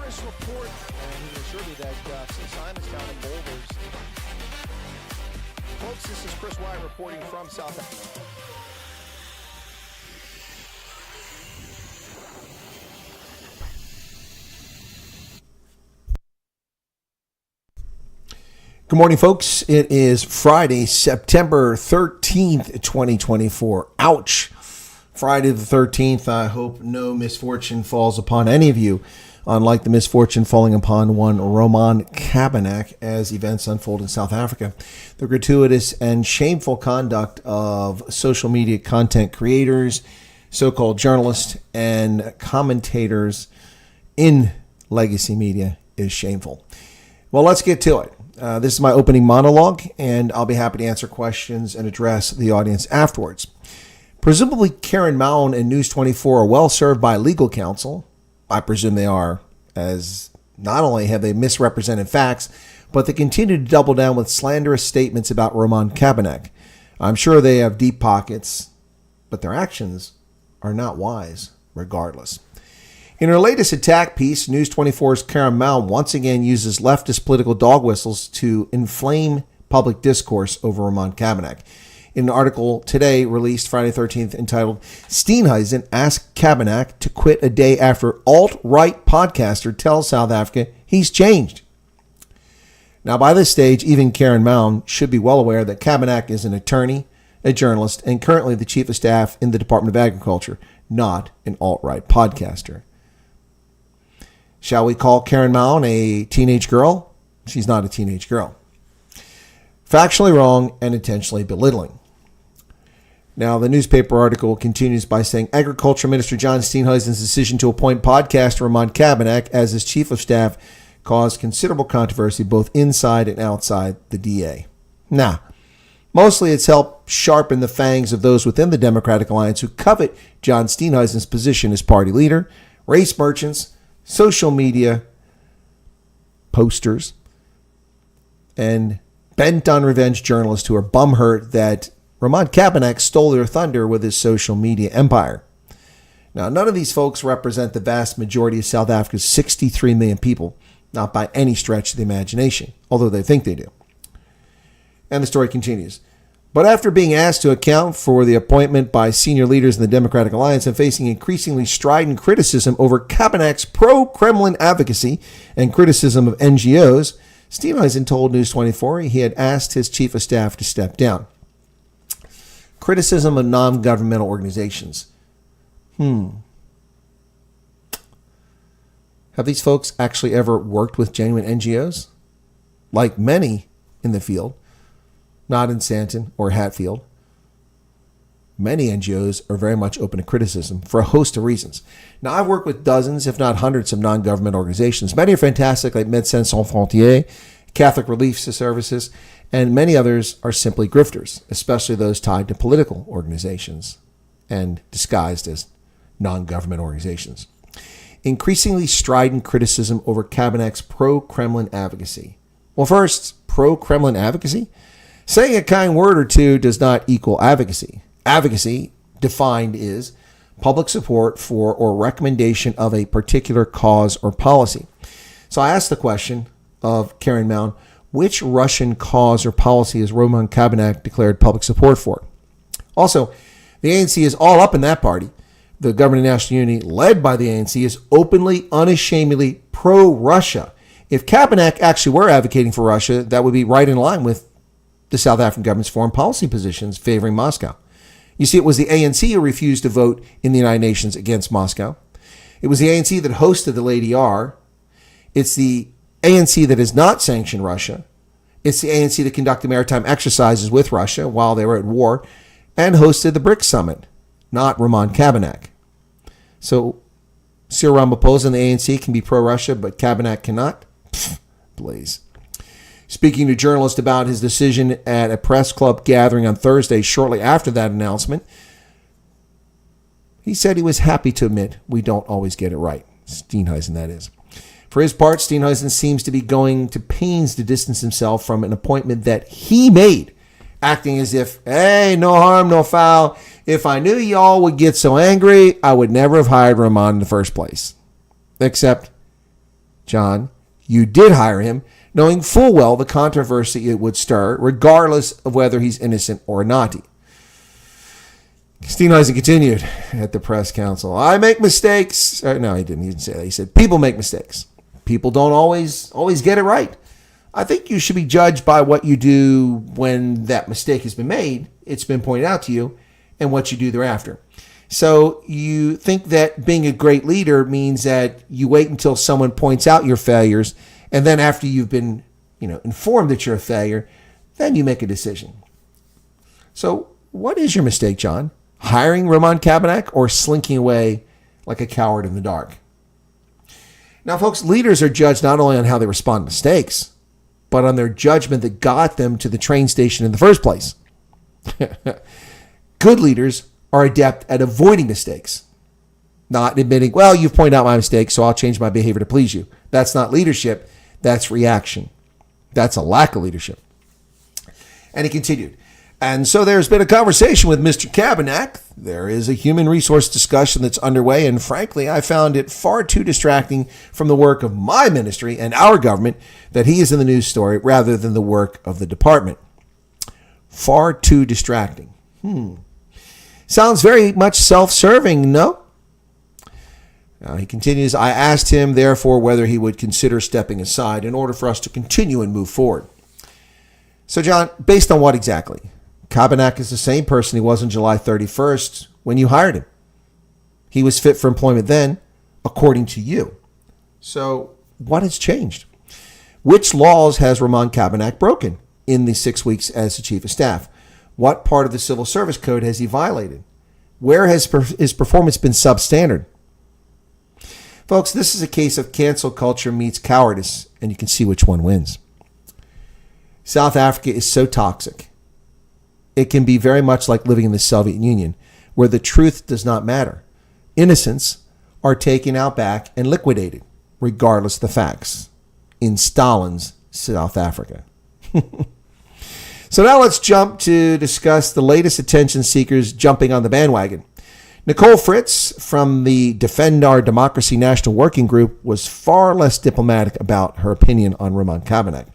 Chris report, and he assured me that some Simonstown and Boulders. Folks, this is Chris Wyatt reporting from South Africa. Good morning, folks. It is Friday, September 13th, 2024. Ouch. Friday the 13th. I hope no misfortune falls upon any of you, unlike the misfortune falling upon one Roman Cabanac as events unfold in South Africa. The gratuitous and shameful conduct of social media content creators, so-called journalists, and commentators in legacy media is shameful. Well, let's get to it. This is my opening monologue, and I'll be happy to answer questions and address the audience afterwards. Presumably, Karen Mown and News24 are well served by legal counsel. I presume they are, as not only have they misrepresented facts, but they continue to double down with slanderous statements about Roman Cabanac. I'm sure they have deep pockets, but their actions are not wise, regardless. In her latest attack piece, News24's Karen Mown once again uses leftist political dog whistles to inflame public discourse over Roman Cabanac. In an article today released Friday 13th entitled, Steenhuisen asked Cabanac to quit a day after alt-right podcaster tells South Africa he's changed. Now, by this stage, even Karen Mown should be well aware that Cabanac is an attorney, a journalist, and currently the chief of staff in the Department of Agriculture, not an alt-right podcaster. Shall we call Karen Mown a teenage girl? She's not a teenage girl. Factually wrong and intentionally belittling. Now, the newspaper article continues by saying Agriculture Minister John Steenhuisen's decision to appoint podcaster Roman Cabanac as his chief of staff caused considerable controversy both inside and outside the DA. Now, mostly it's helped sharpen the fangs of those within the Democratic Alliance who covet John Steenhuisen's position as party leader, race merchants, social media posters, and bent on revenge journalists who are bumhurt that Roman Cabanac stole their thunder with his social media empire. Now, none of these folks represent the vast majority of South Africa's 63 million people, not by any stretch of the imagination, although they think they do. And the story continues. But after being asked to account for the appointment by senior leaders in the Democratic Alliance and facing increasingly strident criticism over Cabanac's pro-Kremlin advocacy and criticism of NGOs, Steenhuisen told News24 he had asked his chief of staff to step down. Criticism of non-governmental organizations. Have these folks actually ever worked with genuine NGOs? Like many in the field, not in Sandton or Hatfield, many NGOs are very much open to criticism for a host of reasons. Now, I've worked with dozens, if not hundreds, of non-government organizations. Many are fantastic, like Médecins Sans Frontières, Catholic Relief Services, and many others are simply grifters, especially those tied to political organizations and disguised as non-government organizations. Increasingly strident criticism over Cabanac's pro-Kremlin advocacy. Well, first, pro-Kremlin advocacy? Saying a kind word or two does not equal advocacy. Advocacy, defined, is public support for or recommendation of a particular cause or policy. So I asked the question of Karen Mown, which Russian cause or policy has Roman Cabanac declared public support for? Also, the ANC is all up in that party. The Government of National Unity, led by the ANC, is openly, unashamedly pro-Russia. If Cabanac actually were advocating for Russia, that would be right in line with the South African government's foreign policy positions favoring Moscow. You see, it was the ANC who refused to vote in the United Nations against Moscow. It was the ANC that hosted the Lady R. It's the ANC that has not sanctioned Russia. It's the ANC that conducted maritime exercises with Russia while they were at war and hosted the BRICS summit, not Roman Cabanac. So Cyril Ramaphosa and the ANC can be pro-Russia, but Cabanac cannot? Pfft, blaze. Speaking to journalists about his decision at a press club gathering on Thursday shortly after that announcement, he said he was happy to admit we don't always get it right. Steenhuisen, that is. For his part, Steenhuisen seems to be going to pains to distance himself from an appointment that he made, acting as if, hey, no harm, no foul. If I knew y'all would get so angry, I would never have hired Roman in the first place. Except John, you did hire him, knowing full well the controversy it would stir, regardless of whether he's innocent or not. Steenhuisen continued at the press council. I make mistakes. No, he didn't say that. He said, people make mistakes. People don't always get it right. I think you should be judged by what you do when that mistake has been made, it's been pointed out to you, and what you do thereafter. So you think that being a great leader means that you wait until someone points out your failures, and then after you've been, informed that you're a failure, then you make a decision. So what is your mistake, John? Hiring Roman Cabanac or slinking away like a coward in the dark? Now, folks, leaders are judged not only on how they respond to mistakes, but on their judgment that got them to the train station in the first place. Good leaders are adept at avoiding mistakes, not admitting, well, you've pointed out my mistake, so I'll change my behavior to please you. That's not leadership. That's reaction. That's a lack of leadership. And he continued. And so there's been a conversation with Mr. Cabanac. There is a human resource discussion that's underway, and frankly, I found it far too distracting from the work of my ministry and our government that he is in the news story rather than the work of the department. Far too distracting. Sounds very much self-serving, no? Now he continues, I asked him, therefore, whether he would consider stepping aside in order for us to continue and move forward. So, John, based on what exactly? Cabanac is the same person he was on July 31st when you hired him. He was fit for employment then, according to you. So what has changed? Which laws has Roman Cabanac broken in the 6 weeks as the chief of staff? What part of the Civil Service Code has he violated? Where has his performance been substandard? Folks, this is a case of cancel culture meets cowardice, and you can see which one wins. South Africa is so toxic. It can be very much like living in the Soviet Union, where the truth does not matter. Innocents are taken out back and liquidated, regardless of the facts, in Stalin's South Africa. So now let's jump to discuss the latest attention seekers jumping on the bandwagon. Nicole Fritz from the Defend Our Democracy National Working Group was far less diplomatic about her opinion on Roman Cabanac.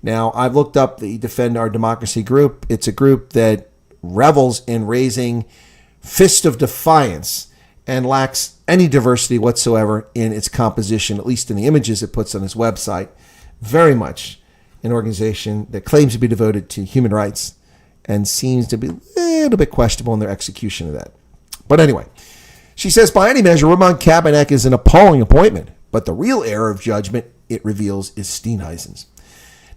Now, I've looked up the Defend Our Democracy group. It's a group that revels in raising fist of defiance and lacks any diversity whatsoever in its composition, at least in the images it puts on its website. Very much an organization that claims to be devoted to human rights and seems to be a little bit questionable in their execution of that. But anyway, she says, by any measure, Roman Cabanac is an appalling appointment, but the real error of judgment it reveals is Steenhuisen's.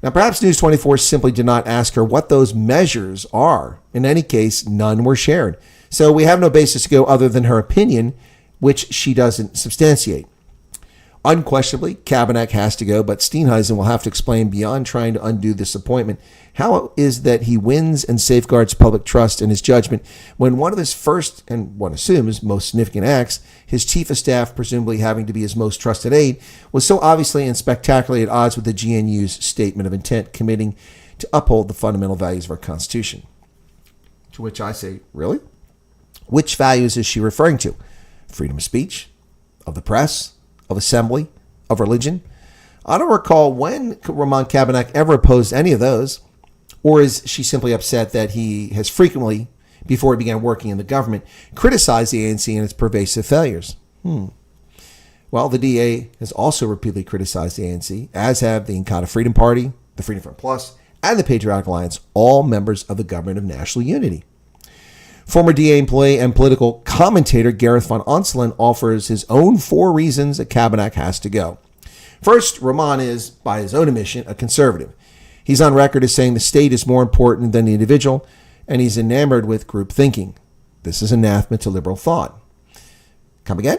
Now, perhaps News24 simply did not ask her what those measures are. In any case, none were shared. So we have no basis to go other than her opinion, which she doesn't substantiate. Unquestionably, Cabanac has to go, but Steenhuisen will have to explain beyond trying to undo this appointment how it is that he wins and safeguards public trust in his judgment when one of his first, and one assumes, most significant acts, his chief of staff presumably having to be his most trusted aide, was so obviously and spectacularly at odds with the GNU's statement of intent committing to uphold the fundamental values of our Constitution. To which I say, really? Which values is she referring to? Freedom of speech, of the press, of assembly, of religion? I don't recall when Roman Cabanac ever opposed any of those. Or is she simply upset that he has frequently, before he began working in the government, criticized the ANC and its pervasive failures? Well, the DA has also repeatedly criticized the ANC, as have the Inkatha Freedom Party, the Freedom Front Plus, and the Patriotic Alliance, all members of the Government of National Unity. Former DA employee and political commentator Gareth Van Onselen offers his own 4 reasons that Cabanac has to go. First, Roman is, by his own admission, a conservative. He's on record as saying the state is more important than the individual, and he's enamored with group thinking. This is anathema to liberal thought. Come again?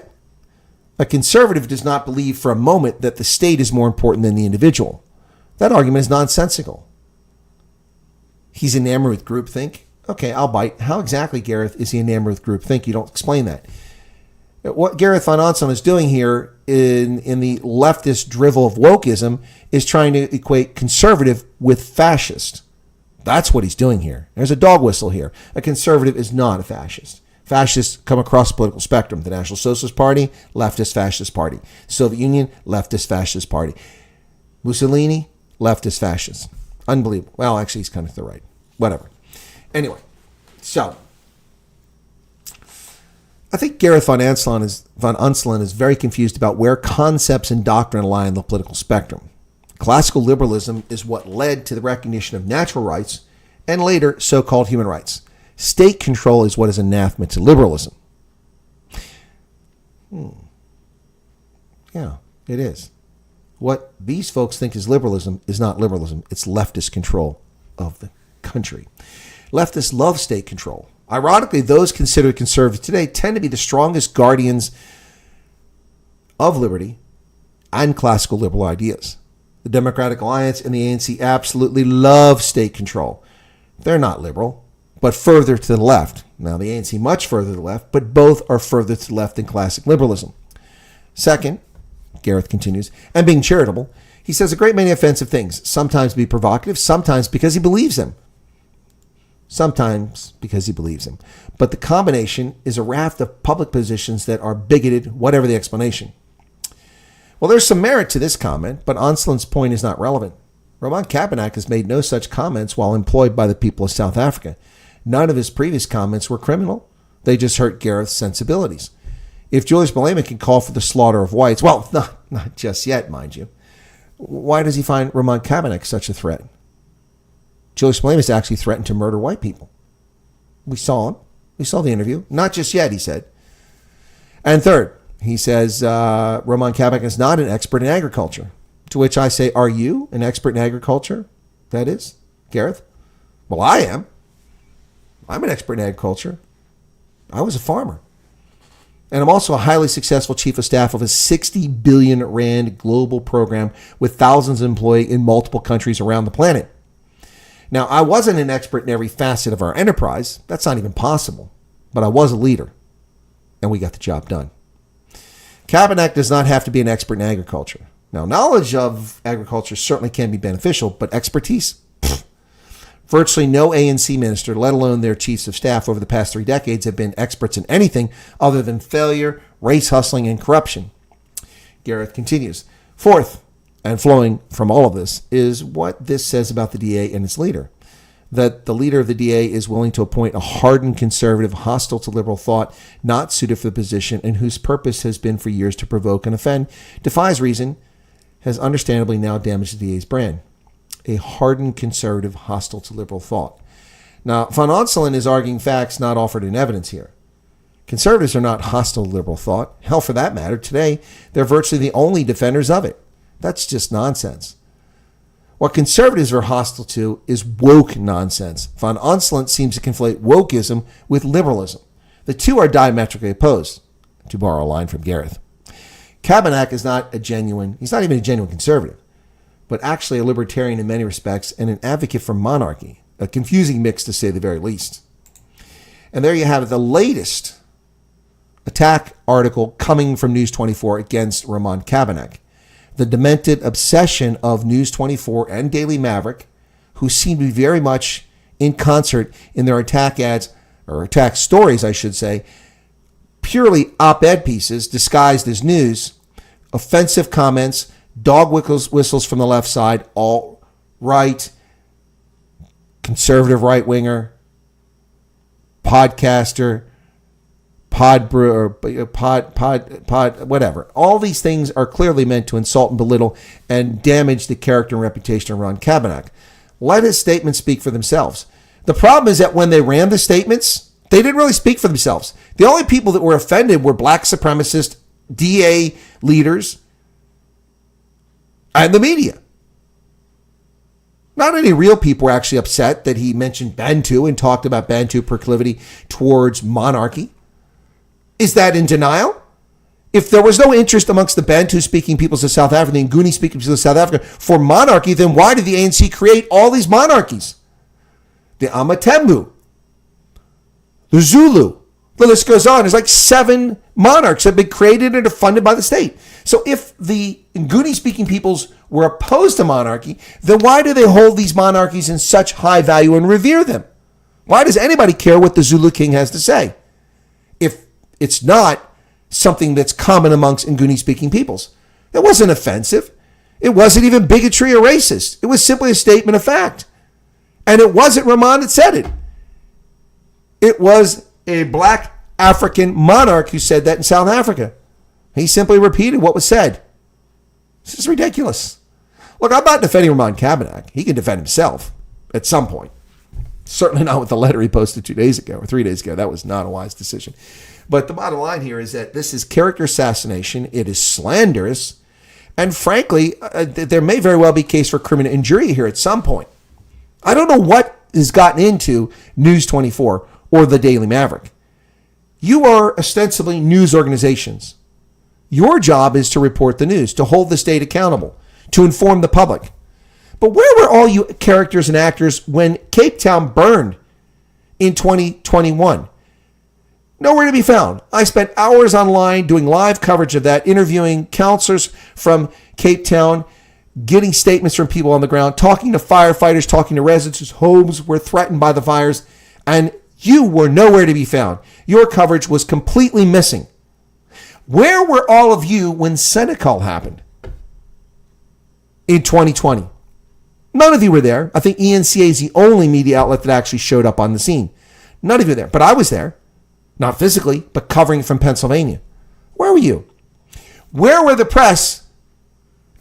A conservative does not believe for a moment that the state is more important than the individual. That argument is nonsensical. He's enamored with groupthink. Okay, I'll bite. How exactly, Gareth, is he enamored with groupthink? You don't explain that. What Gareth Van Onselen is doing here in the leftist drivel of wokeism is trying to equate conservative with fascist. That's what he's doing here. There's a dog whistle here. A conservative is not a fascist. Fascists come across the political spectrum. The National Socialist Party, leftist fascist party. Soviet Union, leftist fascist party. Mussolini, leftist fascist. Unbelievable. Well, actually, he's kind of to the right. Whatever. Anyway, so I think Gareth von Onselen is very confused about where concepts and doctrine lie on the political spectrum. Classical liberalism is what led to the recognition of natural rights and later so-called human rights. State control is what is anathema to liberalism. Yeah, it is. What these folks think is liberalism is not liberalism. It's leftist control of the country. Leftists love state control. Ironically, those considered conservative today tend to be the strongest guardians of liberty and classical liberal ideas. The Democratic Alliance and the ANC absolutely love state control. They're not liberal, but further to the left. Now, the ANC much further to the left, but both are further to the left than classic liberalism. Second, Gareth continues, and being charitable, he says a great many offensive things, sometimes to be provocative, sometimes because he believes them. Sometimes because he believes them. But the combination is a raft of public positions that are bigoted, whatever the explanation. Well, there's some merit to this comment, but Onselen's point is not relevant. Roman Cabanac has made no such comments while employed by the people of South Africa. None of his previous comments were criminal. They just hurt Gareth's sensibilities. If Julius Malema can call for the slaughter of whites, well, not just yet, mind you, why does he find Roman Cabanac such a threat? Julius Malema has actually threatened to murder white people. We saw him. We saw the interview. Not just yet, he said. And third, he says Roman Cabanac is not an expert in agriculture. To which I say, are you an expert in agriculture? That is, Gareth? Well, I am. I'm an expert in agriculture. I was a farmer. And I'm also a highly successful chief of staff of a 60 billion rand global program with thousands of employees in multiple countries around the planet. Now, I wasn't an expert in every facet of our enterprise. That's not even possible. But I was a leader. And we got the job done. Cabanac does not have to be an expert in agriculture. Now, knowledge of agriculture certainly can be beneficial, but expertise? Pfft. Virtually no ANC minister, let alone their chiefs of staff over the past 3 decades, have been experts in anything other than failure, race hustling, and corruption. Gareth continues. Fourth, and flowing from all of this, is what this says about the DA and its leader. That the leader of the DA is willing to appoint a hardened conservative, hostile to liberal thought, not suited for the position, and whose purpose has been for years to provoke and offend, defies reason, has understandably now damaged the DA's brand. A hardened conservative, hostile to liberal thought. Now, von Onselen is arguing facts not offered in evidence here. Conservatives are not hostile to liberal thought. Hell, for that matter, today, they're virtually the only defenders of it. That's just nonsense. What conservatives are hostile to is woke nonsense. Von Onselen seems to conflate wokeism with liberalism. The two are diametrically opposed, to borrow a line from Gareth. Cabanac is not he's not even a genuine conservative, but actually a libertarian in many respects and an advocate for monarchy, a confusing mix to say the very least. And there you have it, the latest attack article coming from News24 against Roman Cabanac. The demented obsession of News24 and Daily Maverick, who seem to be very much in concert in their attack ads, or attack stories, I should say, purely op-ed pieces disguised as news, offensive comments, dog whistles from the left side, alt-right, conservative right-winger, podcaster, whatever. All these things are clearly meant to insult and belittle and damage the character and reputation of Roman Cabanac. Let his statements speak for themselves. The problem is that when they ran the statements, they didn't really speak for themselves. The only people that were offended were black supremacist DA leaders and the media. Not any real people were actually upset that he mentioned Bantu and talked about Bantu proclivity towards monarchy. Is that in denial? If there was no interest amongst the Bantu-speaking peoples of South Africa, the Nguni-speaking peoples of South Africa for monarchy, then why did the ANC create all these monarchies? The Amatembu, the Zulu, the list goes on. There's like 7 monarchs that have been created and are funded by the state. So if the Nguni-speaking peoples were opposed to monarchy, then why do they hold these monarchies in such high value and revere them? Why does anybody care what the Zulu king has to say? It's not something that's common amongst Nguni-speaking peoples. It wasn't offensive. It wasn't even bigotry or racist. It was simply a statement of fact. And it wasn't Roman that said it. It was a black African monarch who said that in South Africa. He simply repeated what was said. This is ridiculous. Look, I'm not defending Roman Cabanac. He can defend himself at some point. Certainly not with the letter he posted 2 days ago or 3 days ago. That was not a wise decision. But the bottom line here is that this is character assassination. It is slanderous. And frankly, there may very well be a case for criminal injury here at some point. I don't know what has gotten into News24 or the Daily Maverick. You are ostensibly news organizations. Your job is to report the news, to hold the state accountable, to inform the public. But where were all you characters and actors when Cape Town burned in 2021? Nowhere to be found. I spent hours online doing live coverage of that, interviewing counselors from Cape Town, getting statements from people on the ground, talking to firefighters, talking to residents whose homes were threatened by the fires, and you were nowhere to be found. Your coverage was completely missing. Where were all of you when Senecal happened in 2020? None of you were there. I think ENCA is the only media outlet that actually showed up on the scene. None of you were there, but I was there. Not physically, but covering from Pennsylvania. Where were you? Where were the press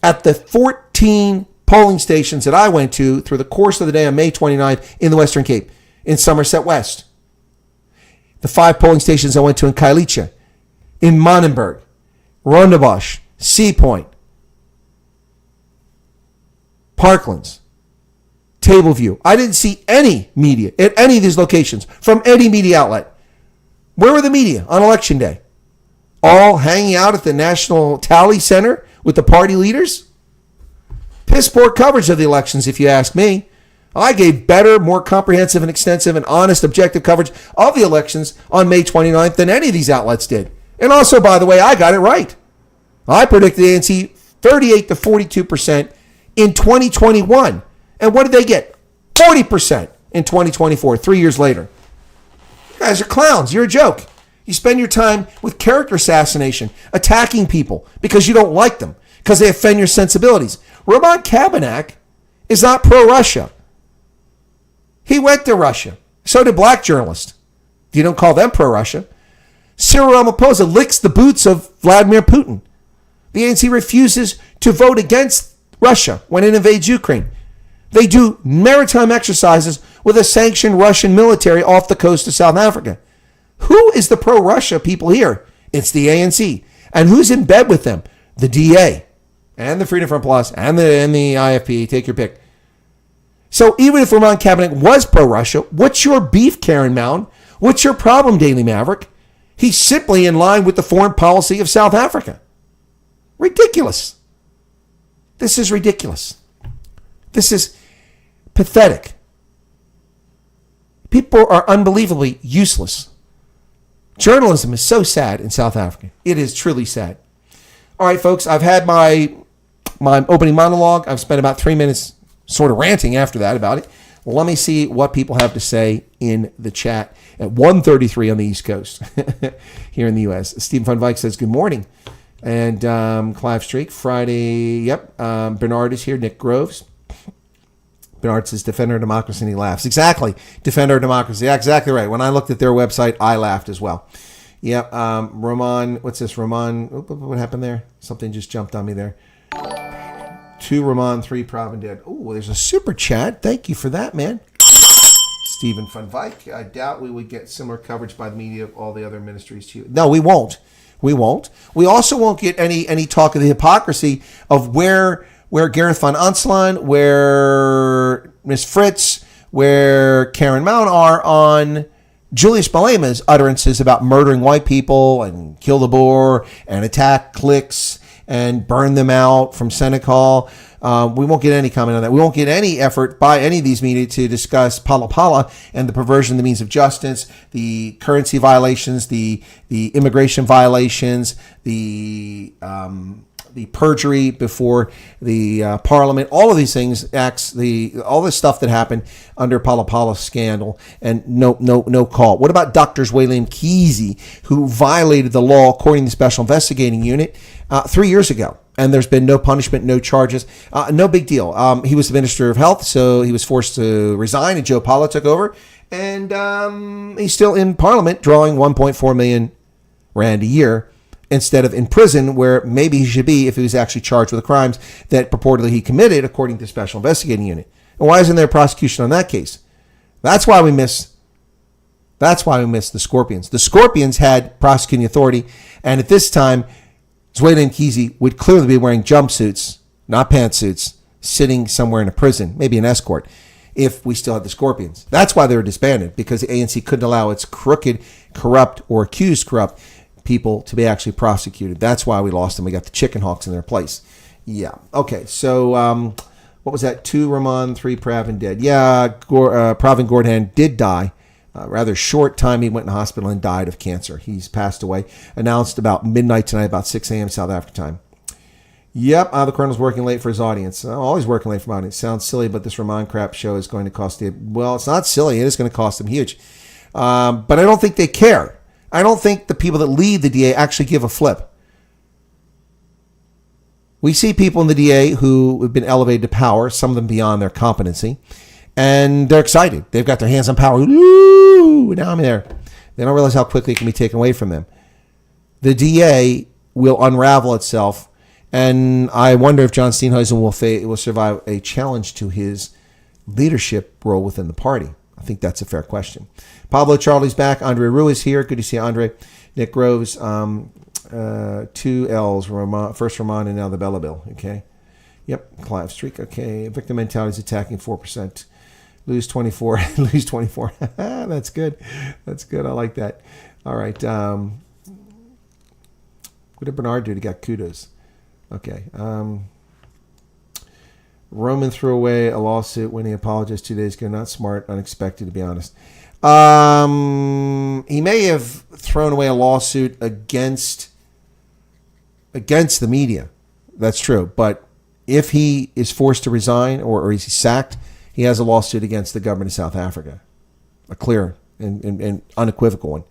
at the 14 polling stations that I went to through the course of the day on May 29th in the Western Cape, in Somerset West? The 5 polling stations I went to in Kailicha, in Monenberg, Rondebosch, Sea Point, Parklands, Tableview. I didn't see any media at any of these locations from any media outlet. Where were the media on Election Day? All hanging out at the National Tally Center with the party leaders? Piss poor coverage of the elections, if you ask me. I gave better, more comprehensive and extensive and honest, objective coverage of the elections on May 29th than any of these outlets did. And also, by the way, I got it right. I predicted ANC 38 to 42% in 2021. And what did they get? 40% in 2024, 3 years later. You guys are clowns. You're a joke. You spend your time with character assassination, attacking people because you don't like them, because they offend your sensibilities. Roman Cabanac is not pro-Russia. He went to Russia. So did black journalists. You don't call them pro-Russia. Cyril Ramaphosa licks the boots of Vladimir Putin. The ANC refuses to vote against Russia when it invades Ukraine. They do maritime exercises with a sanctioned Russian military off the coast of South Africa. Who is the pro-Russia people here? It's the ANC. And who's in bed with them? The DA and the Freedom Front Plus and the IFP. Take your pick. So even if Roman Cabanac was pro-Russia, what's your beef, Karen Mound? What's your problem, Daily Maverick? He's simply in line with the foreign policy of South Africa. Ridiculous. This is ridiculous. This is pathetic. People are unbelievably useless. Journalism is so sad in South Africa. It is truly sad. All right, folks, I've had my opening monologue. I've spent about 3 minutes sort of ranting after that about it. Let me see what people have to say in the chat at 1:33 on the East Coast here in the U.S. Stephen Van Vyk says, good morning. And Clive Streak, Friday, yep. Bernard is here, Nick Groves. Bernard says, defend our democracy, and he laughs. Exactly. Defend our democracy. Yeah, exactly right. When I looked at their website, I laughed as well. Yep. Roman, what's this? Roman, what happened there? Something just jumped on me there. 2 Roman, 3 Proven Dead. Oh, there's a super chat. Thank you for that, man. Stephen Van Vyk. I doubt we would get similar coverage by the media of all the other ministries too. No, we won't. We won't. We also won't get any talk of the hypocrisy of where Gareth Van Onslaan, where Miss Fritz, where Karen Mound are on Julius Malema's utterances about murdering white people and kill the Boer and attack cliques and burn them out from Senecal. We won't get any comment on that. We won't get any effort by any of these media to discuss Pala Pala and the perversion of the means of justice, the currency violations, the immigration violations, the the perjury before the Parliament, all of these things, all this stuff that happened under Palapala scandal, and no call. What about Drs. Whaley and Kesey, who violated the law according to the Special Investigating Unit 3 years ago? And there's been no punishment, no charges, no big deal. He was the Minister of Health, so he was forced to resign, and Joe Pala took over. And he's still in Parliament drawing 1.4 million rand a year instead of in prison, where maybe he should be if he was actually charged with the crimes that purportedly he committed according to the Special Investigating Unit. And why isn't there prosecution on that case? That's why we miss the Scorpions. The Scorpions had prosecuting authority, and at this time, Zweden and Kesey would clearly be wearing jumpsuits, not pantsuits, sitting somewhere in a prison, maybe an escort, if we still had the Scorpions. That's why they were disbanded, because the ANC couldn't allow its crooked, corrupt, or accused corrupt people to be actually prosecuted. That's why we lost them. We got the Chicken Hawks in their place. Yeah. Okay, so what was that? 2 Roman, 3 Pravin dead. Yeah, Pravin Gordhan did die. Rather short time he went in the hospital and died of cancer. He's passed away. Announced about midnight tonight, about 6 a.m. South Africa time. Yep, the Colonel's working late for his audience. Always working late for my audience. Sounds silly, but this Roman crap show is going to cost you. Well, it's not silly. It is going to cost them huge. But I don't think they care. I don't think the people that lead the DA actually give a flip. We see people in the DA who have been elevated to power, some of them beyond their competency, and they're excited. They've got their hands on power. Woo! Now I'm there. They don't realize how quickly it can be taken away from them. The DA will unravel itself, and I wonder if John Steenhuisen will survive a challenge to his leadership role within the party. I think that's a fair question. Pablo Charlie's back. Andre Ruiz here. Good to see Andre. Nick Groves, 2 L's. First Roman and now the Bella Bill. Okay. Yep. Clive Streak. Okay. Victim mentality is attacking 4%. Lose 24. Lose 24. That's good. That's good. I like that. All right. What did Bernard do to get kudos? Okay. Roman threw away a lawsuit when he apologized 2 days ago. Not smart, unexpected, to be honest. He may have thrown away a lawsuit against the media. That's true. But if he is forced to resign or he's sacked, he has a lawsuit against the government of South Africa. A clear and unequivocal one.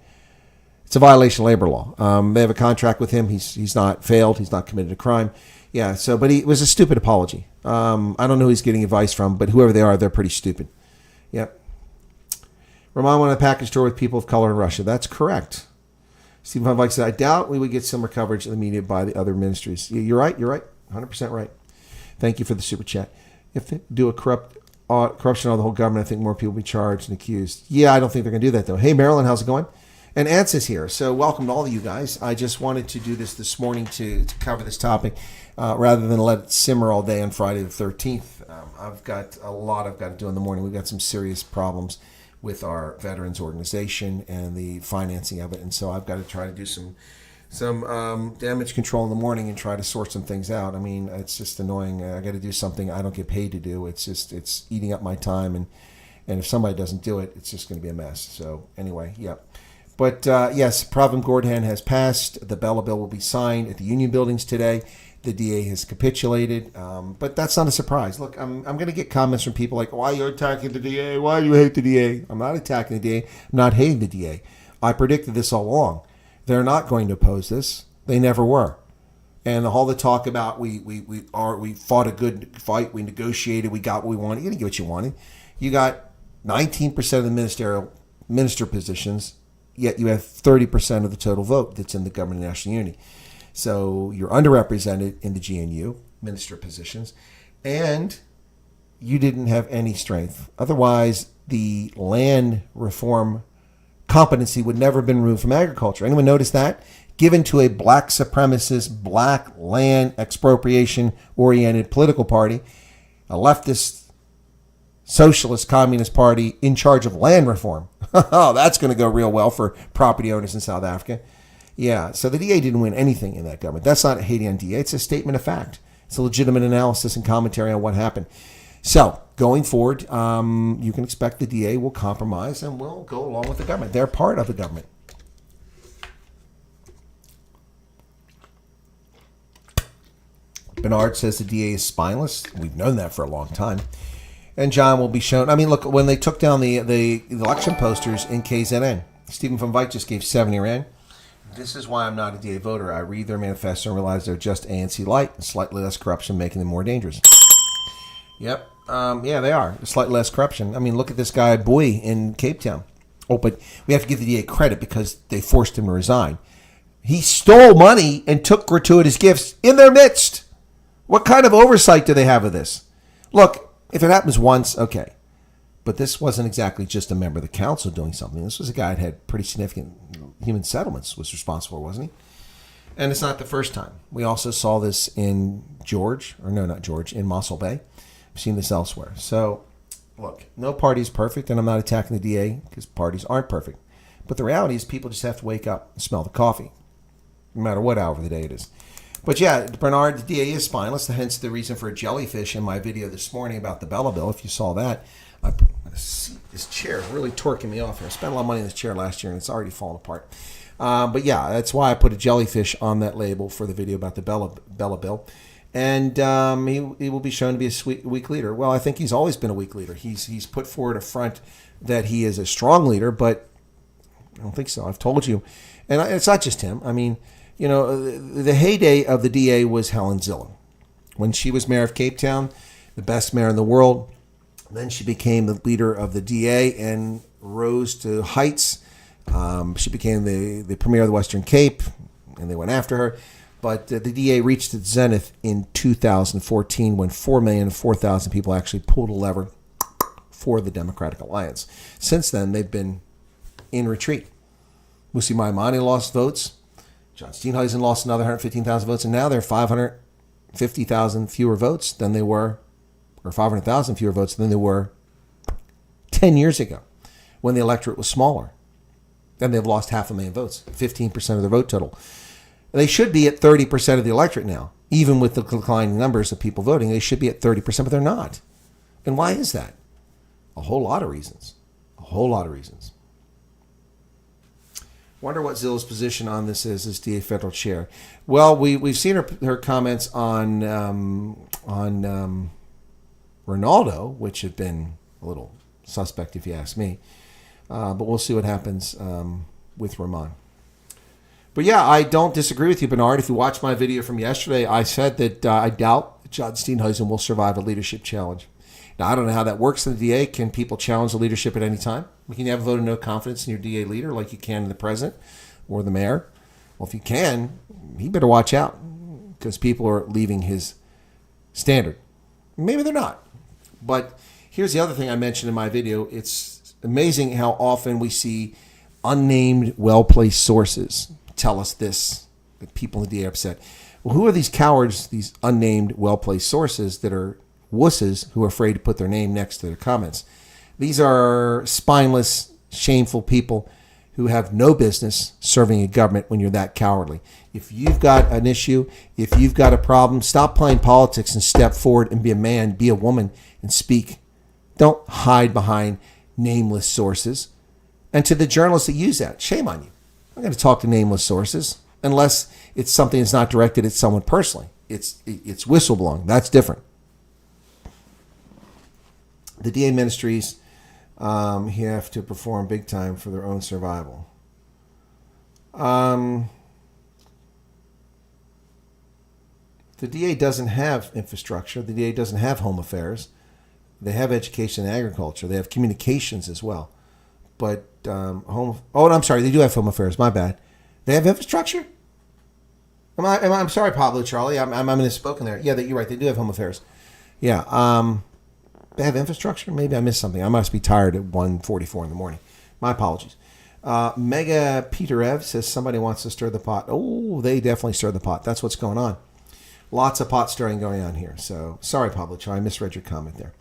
It's a violation of labor law. They have a contract with him. He's not failed. He's not committed a crime. Yeah. So, but it was a stupid apology. I don't know who he's getting advice from, but whoever they are, they're pretty stupid. Yep. Roman went on a package tour with people of color in Russia. That's correct. Stephen Van Vyk said, I doubt we would get similar coverage in the media by the other ministries. You're right. 100% right. Thank you for the super chat. If they do a corruption of the whole government, I think more people will be charged and accused. Yeah, I don't think they're going to do that, though. Hey, Marilyn, how's it going? And Ants is here. So welcome to all of you guys. I just wanted to do this morning to cover this topic rather than let it simmer all day on Friday the 13th. I've got a lot I've got to do in the morning. We've got some serious problems with our veterans organization and the financing of it. And so I've got to try to do some damage control in the morning and try to sort some things out. I mean, it's just annoying. I got to do something I don't get paid to do. It's eating up my time. And if somebody doesn't do it, it's just going to be a mess. So anyway, yep. But yes, Pravin Gordhan has passed. The Bella Bill will be signed at the Union Buildings today. The DA has capitulated, but that's not a surprise. Look, I'm going to get comments from people like, why are you attacking the DA? Why do you hate the DA? I'm not attacking the DA. I'm not hating the DA. I predicted this all along. They're not going to oppose this. They never were. And all the talk about we fought a good fight, we negotiated, we got what we wanted. You didn't get what you wanted. You got 19% of the minister positions, yet you have 30% of the total vote that's in the government of national unity. So you're underrepresented in the GNU minister positions, and you didn't have any strength. Otherwise, the land reform competency would never have been removed from agriculture. Anyone notice that? Given to a black supremacist, black land expropriation-oriented political party, a leftist, socialist, communist party in charge of land reform. Oh, that's going to go real well for property owners in South Africa. Yeah, so the DA didn't win anything in that government. That's not a hating on DA. It's a statement of fact. It's a legitimate analysis and commentary on what happened. So, going forward, you can expect the DA will compromise and will go along with the government. They're part of the government. Bernard says the DA is spineless. We've known that for a long time. And John will be shown. I mean, look, when they took down the election posters in KZN, Stephen von Veit just gave 70 Rand. This is why I'm not a DA voter. I read their manifesto and realize they're just ANC light and slightly less corruption, making them more dangerous. Yep. Yeah, they are. Slightly less corruption. I mean, look at this guy, Boy, in Cape Town. Oh, but we have to give the DA credit because they forced him to resign. He stole money and took gratuitous gifts in their midst. What kind of oversight do they have of this? Look, if it happens once, okay. But this wasn't exactly just a member of the council doing something. This was a guy that had pretty significant human settlements was responsible, wasn't he? And it's not the first time. We also saw this in in Mossel Bay. I've seen this elsewhere. So, look, no party is perfect, and I'm not attacking the DA because parties aren't perfect. But the reality is people just have to wake up and smell the coffee, no matter what hour of the day it is. But yeah, Bernard, the DA is spineless, hence the reason for a jellyfish in my video this morning about the Bella Bill. If you saw that, this chair is really torquing me off here. I spent a lot of money on this chair last year, and it's already fallen apart. But yeah, that's why I put a jellyfish on that label for the video about the Bella Bill. And he will be shown to be a weak leader. Well, I think he's always been a weak leader. He's put forward a front that he is a strong leader, but I don't think so. I've told you. And it's not just him. I mean, you know, the heyday of the DA was Helen Zille. When she was mayor of Cape Town, the best mayor in the world, then she became the leader of the DA and rose to heights. She became the premier of the Western Cape, and they went after her. But the DA reached its zenith in 2014 when 4,004,000 people actually pulled a lever for the Democratic Alliance. Since then, they've been in retreat. Musi Maimane lost votes. John Steenhuisen lost another 115,000 votes, and now they're 550,000 fewer votes than they were, or 500,000 fewer votes than they were 10 years ago when the electorate was smaller. And they've lost 500,000 votes, 15% of their vote total. They should be at 30% of the electorate now, even with the declining numbers of people voting. They should be at 30%, but they're not. And why is that? A whole lot of reasons. A whole lot of reasons. Wonder what Zill's position on this is as DA federal chair. Well, we've seen her comments on Ronaldo, which have been a little suspect if you ask me. But we'll see what happens with Roman. But yeah, I don't disagree with you, Bernard. If you watched my video from yesterday, I said that I doubt John Steenhuisen will survive a leadership challenge. Now, I don't know how that works in the DA. Can people challenge the leadership at any time? Can you have a vote of no confidence in your DA leader like you can in the president or the mayor? Well, if you can, he better watch out because people are leaving his standard. Maybe they're not. But here's the other thing I mentioned in my video. It's amazing how often we see unnamed, well-placed sources tell us this, that people in the DA are upset. Well, who are these cowards, these unnamed, well-placed sources that are wusses who are afraid to put their name next to their comments? These are spineless, shameful people who have no business serving a government when you're that cowardly. If you've got an issue, if you've got a problem, stop playing politics and step forward and be a man, be a woman, and speak. Don't hide behind nameless sources. And to the journalists that use that, shame on you. I'm going to talk to nameless sources unless it's something that's not directed at someone personally. It's whistleblowing. That's different. The DA ministries have to perform big time for their own survival. The DA doesn't have infrastructure. The DA doesn't have home affairs. They have education and agriculture. They have communications as well. But I'm sorry, they do have home affairs. My bad. They have infrastructure? I'm sorry, Pablo Charlie. I'm misspoken there. Yeah, you're right. They do have home affairs. Yeah. They have infrastructure? Maybe I missed something. I must be tired at 1:44 in the morning. My apologies. Mega Peterev says somebody wants to stir the pot. Oh, they definitely stir the pot. That's what's going on. Lots of pot stirring going on here. So sorry, Pablo Charlie. I misread your comment there.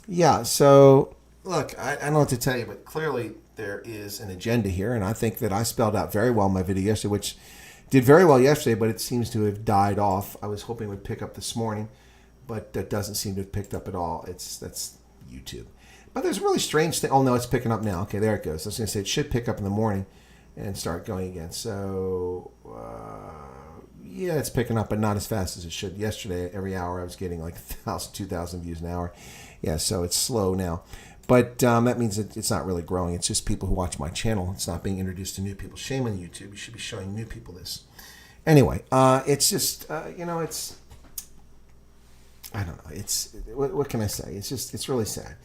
Yeah, so look, I don't know what to tell you, but clearly there is an agenda here, and I think that I spelled out very well in my video yesterday, which did very well yesterday, but it seems to have died off. I was hoping it would pick up this morning, but that doesn't seem to have picked up at all. That's YouTube. But there's a really strange thing. Oh, no, it's picking up now. Okay, there it goes. I was going to say it should pick up in the morning and start going again. So, Yeah, it's picking up, but not as fast as it should. Yesterday, every hour, I was getting like 1,000, 2,000 views an hour. Yeah, so it's slow now. But that means that it's not really growing. It's just people who watch my channel. It's not being introduced to new people. Shame on YouTube. You should be showing new people this. Anyway, it's just, it's, I don't know. It's, what can I say? It's really sad.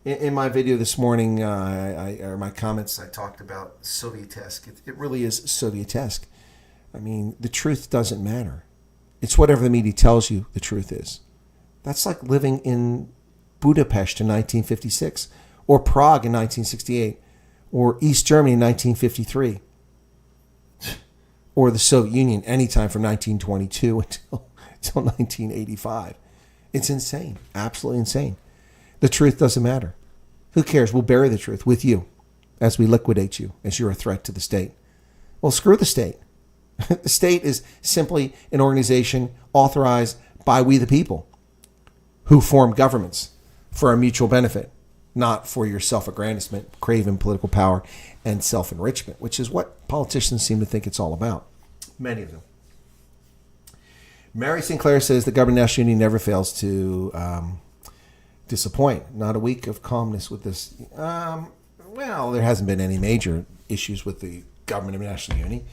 In my video this morning, or my comments, I talked about Soviet-esque. It really is Soviet-esque. I mean, the truth doesn't matter. It's whatever the media tells you the truth is. That's like living in Budapest in 1956, or Prague in 1968, or East Germany in 1953, or the Soviet Union anytime from 1922 until 1985. It's insane, absolutely insane. The truth doesn't matter. Who cares? We'll bury the truth with you as we liquidate you, as you're a threat to the state. Well, screw the state. The state is simply an organization authorized by we the people who form governments for our mutual benefit, not for your self-aggrandizement, craving political power, and self-enrichment, which is what politicians seem to think it's all about. Many of them. Mary Sinclair says the government national unity never fails to disappoint. Not a week of calmness with this. Well, there hasn't been any major issues with the government of national unity.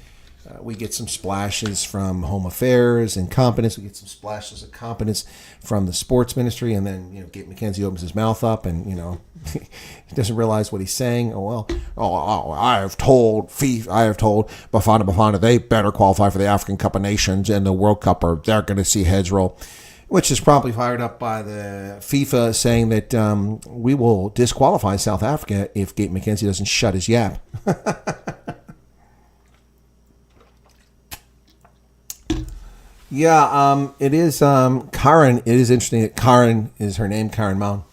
We get some splashes from Home Affairs and competence. We get some splashes of competence from the sports ministry, and then Gabe McKenzie opens his mouth up, and he doesn't realize what he's saying. I have told Bafana they better qualify for the African Cup of Nations and the World Cup, or they're going to see heads roll. Which is promptly fired up by the FIFA, saying that we will disqualify South Africa if Gabe McKenzie doesn't shut his yap. Yeah, it is Karen. It is interesting that Karen is her name, Karen Mound.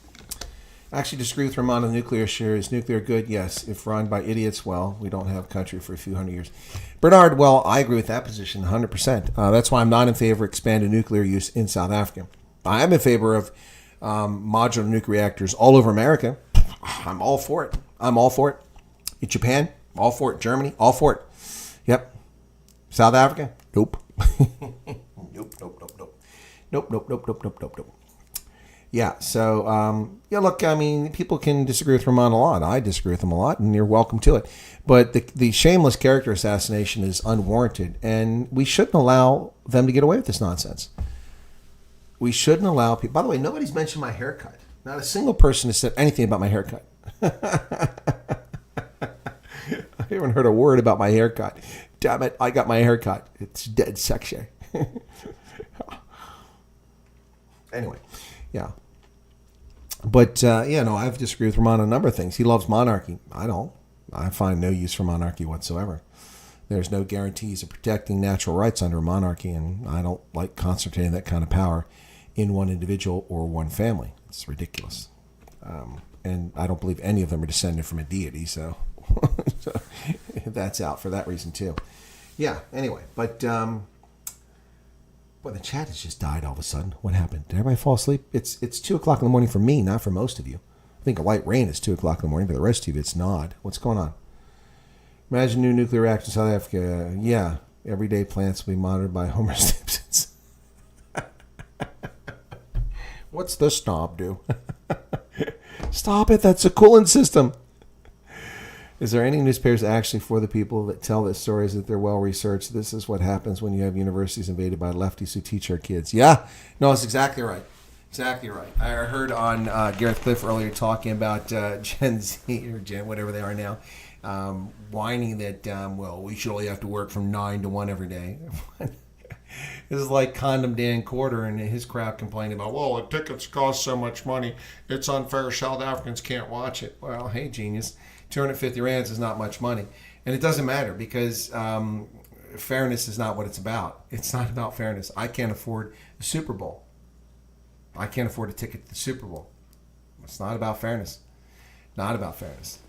I actually disagree with Roman on the nuclear share. Is nuclear good? Yes. If run by idiots, well, we don't have a country for a few hundred years. Bernard, well, I agree with that position 100%. That's why I'm not in favor of expanded nuclear use in South Africa. I am in favor of modular nuclear reactors all over America. I'm all for it. I'm all for it. In Japan, all for it. Germany, all for it. Yep. South Africa, nope. Nope. Yeah, so, look, I mean, people can disagree with Roman a lot. I disagree with him a lot, and you're welcome to it. But the shameless character assassination is unwarranted, and we shouldn't allow them to get away with this nonsense. We shouldn't allow people... By the way, nobody's mentioned my haircut. Not a single person has said anything about my haircut. I haven't heard a word about my haircut. Damn it, I got my haircut. It's dead sexy. Anyway, yeah. But, I've disagreed with Roman on a number of things. He loves monarchy. I don't. I find no use for monarchy whatsoever. There's no guarantees of protecting natural rights under a monarchy, and I don't like concentrating that kind of power in one individual or one family. It's ridiculous. And I don't believe any of them are descended from a deity, so, that's out for that reason, too. Yeah, anyway, but... Well, the chat has just died all of a sudden. What happened? Did everybody fall asleep? It's 2 o'clock in the morning for me, not for most of you. I think a light rain is 2 o'clock in the morning, but the rest of you, it's not. What's going on? Imagine new nuclear reactor in South Africa. Yeah, everyday plants will be monitored by Homer Simpsons. What's the snob do? Stop it, that's a coolant system. Is there any newspapers actually for the people that tell the stories that they're well-researched? This is what happens when you have universities invaded by lefties who teach our kids. Yeah, no, it's exactly right. Exactly right. I heard on Gareth Cliff earlier talking about Gen Z, or Gen, whatever they are now, whining that, we should only have to work from 9 to 1 every day. This is like Condom Dan Quarter and his crowd complaining about, the tickets cost so much money. It's unfair. South Africans can't watch it. Well, hey, genius. 250 rands is not much money. And it doesn't matter because fairness is not what it's about. It's not about fairness. I can't afford the Super Bowl. I can't afford a ticket to the Super Bowl. It's not about fairness. Not about fairness.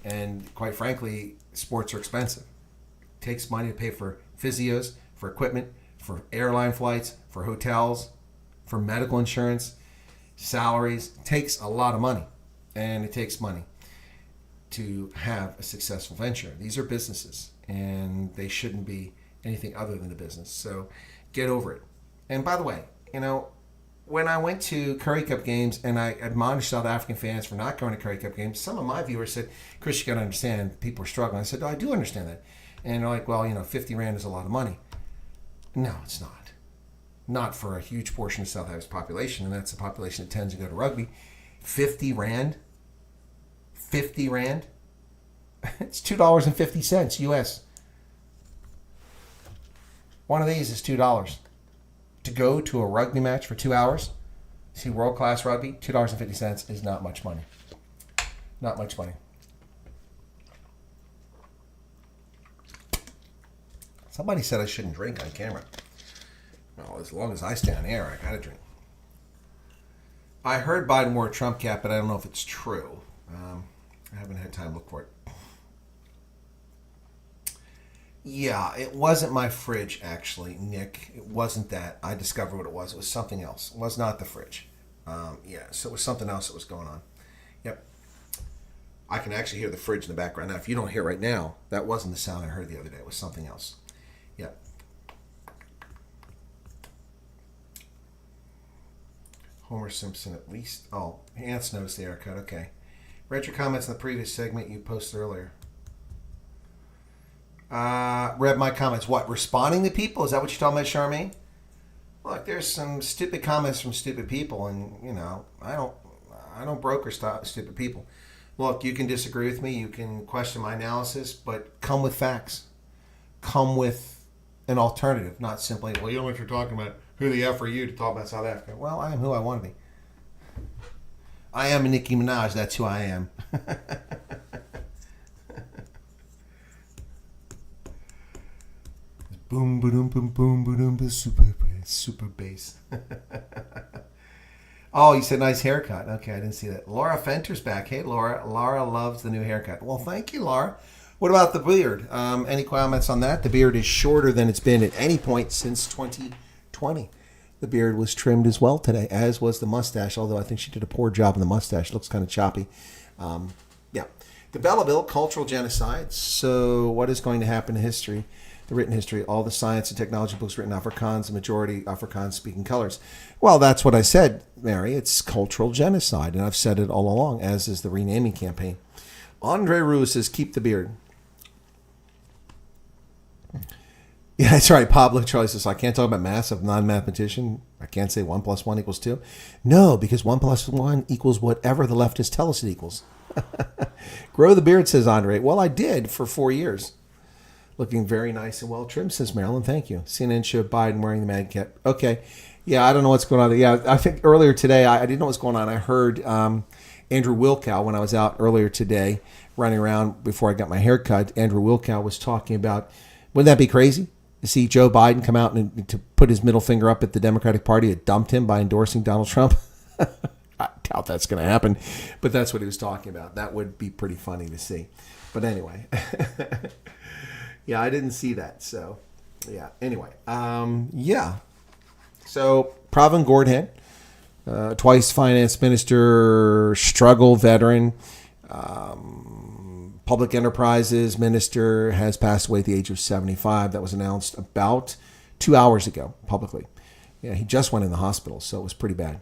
And quite frankly, sports are expensive. It takes money to pay for physios, for equipment, for airline flights, for hotels, for medical insurance, salaries. It takes a lot of money. And it takes money to have a successful venture. These are businesses, and they shouldn't be anything other than the business. So get over it. And by the way, when I went to Curry Cup games and I admonished South African fans for not going to Curry Cup games, some of my viewers said, Chris, you got to understand, people are struggling. I said, I do understand that. And they're like, well, 50 Rand is a lot of money. No, it's not. Not for a huge portion of South Africa's population, and that's the population that tends to go to rugby. 50 Rand? 50 Rand? It's $2.50 US. One of these is $2. To go to a rugby match for 2 hours, see world-class rugby, $2.50 is not much money. Not much money. Somebody said I shouldn't drink on camera. Well, as long as I stay on air, I gotta drink. I heard Biden wore a Trump cap, but I don't know if it's true. I haven't had time to look for it. Yeah, it wasn't my fridge, actually, Nick. It wasn't that. I discovered what it was. It was something else. It was not the fridge. So it was something else that was going on. Yep. I can actually hear the fridge in the background. Now, if you don't hear it right now, that wasn't the sound I heard the other day. It was something else. Yep. Homer Simpson, at least. Oh, Ants knows the haircut. Okay. Read your comments in the previous segment you posted earlier. Read my comments. What? Responding to people? Is that what you're talking about, Charmaine? Look, there's some stupid comments from stupid people, and I don't broker stupid people. Look, you can disagree with me, you can question my analysis, but come with facts. Come with an alternative, not simply, well, you know what you're talking about. Who the F are you to talk about South Africa? Well, I am who I want to be. I am a Nicki Minaj. That's who I am. Boom, boom, boom, boom, boom, boom, super bass. Oh, you said nice haircut. Okay, I didn't see that. Laura Fenter's back. Hey, Laura. Laura loves the new haircut. Well, thank you, Laura. What about the beard? Any comments on that? The beard is shorter than it's been at any point since 2020. The beard was trimmed as well today, as was the mustache, although I think she did a poor job on the mustache. It looks kind of choppy. Yeah. The Bella Bill, cultural genocide. So what is going to happen in history? The written history, all the science and technology books written Afrikaans, the majority Afrikaans speaking colors. Well, that's what I said, Mary. It's cultural genocide, and I've said it all along, as is the renaming campaign. Andre Rue says, keep the beard. Yeah, that's right. Pablo Charlie says, I can't talk about math. I'm not a mathematician. I can't say 1 + 1 = 2. No, because 1 + 1 equals whatever the leftists tell us it equals. Grow the beard, says Andre. Well, I did for 4 years. Looking very nice and well trimmed, says Marilyn. Thank you. CNN showed Biden wearing the mag cap. Okay. Yeah, I don't know what's going on. Yeah, I think earlier today, I didn't know what's going on. I heard Andrew Wilkow when I was out earlier today running around before I got my hair cut. Andrew Wilkow was talking about, wouldn't that be crazy to see Joe Biden come out and to put his middle finger up at the Democratic Party? It dumped him by endorsing Donald Trump. I doubt that's going to happen, but that's what he was talking about. That would be pretty funny to see. But anyway. Yeah, I didn't see that. So, yeah. Anyway, yeah. So, Pravin Gordhan, twice finance minister, struggle veteran, public enterprises minister, has passed away at the age of 75. That was announced about 2 hours ago publicly. Yeah, he just went in the hospital, so it was pretty bad.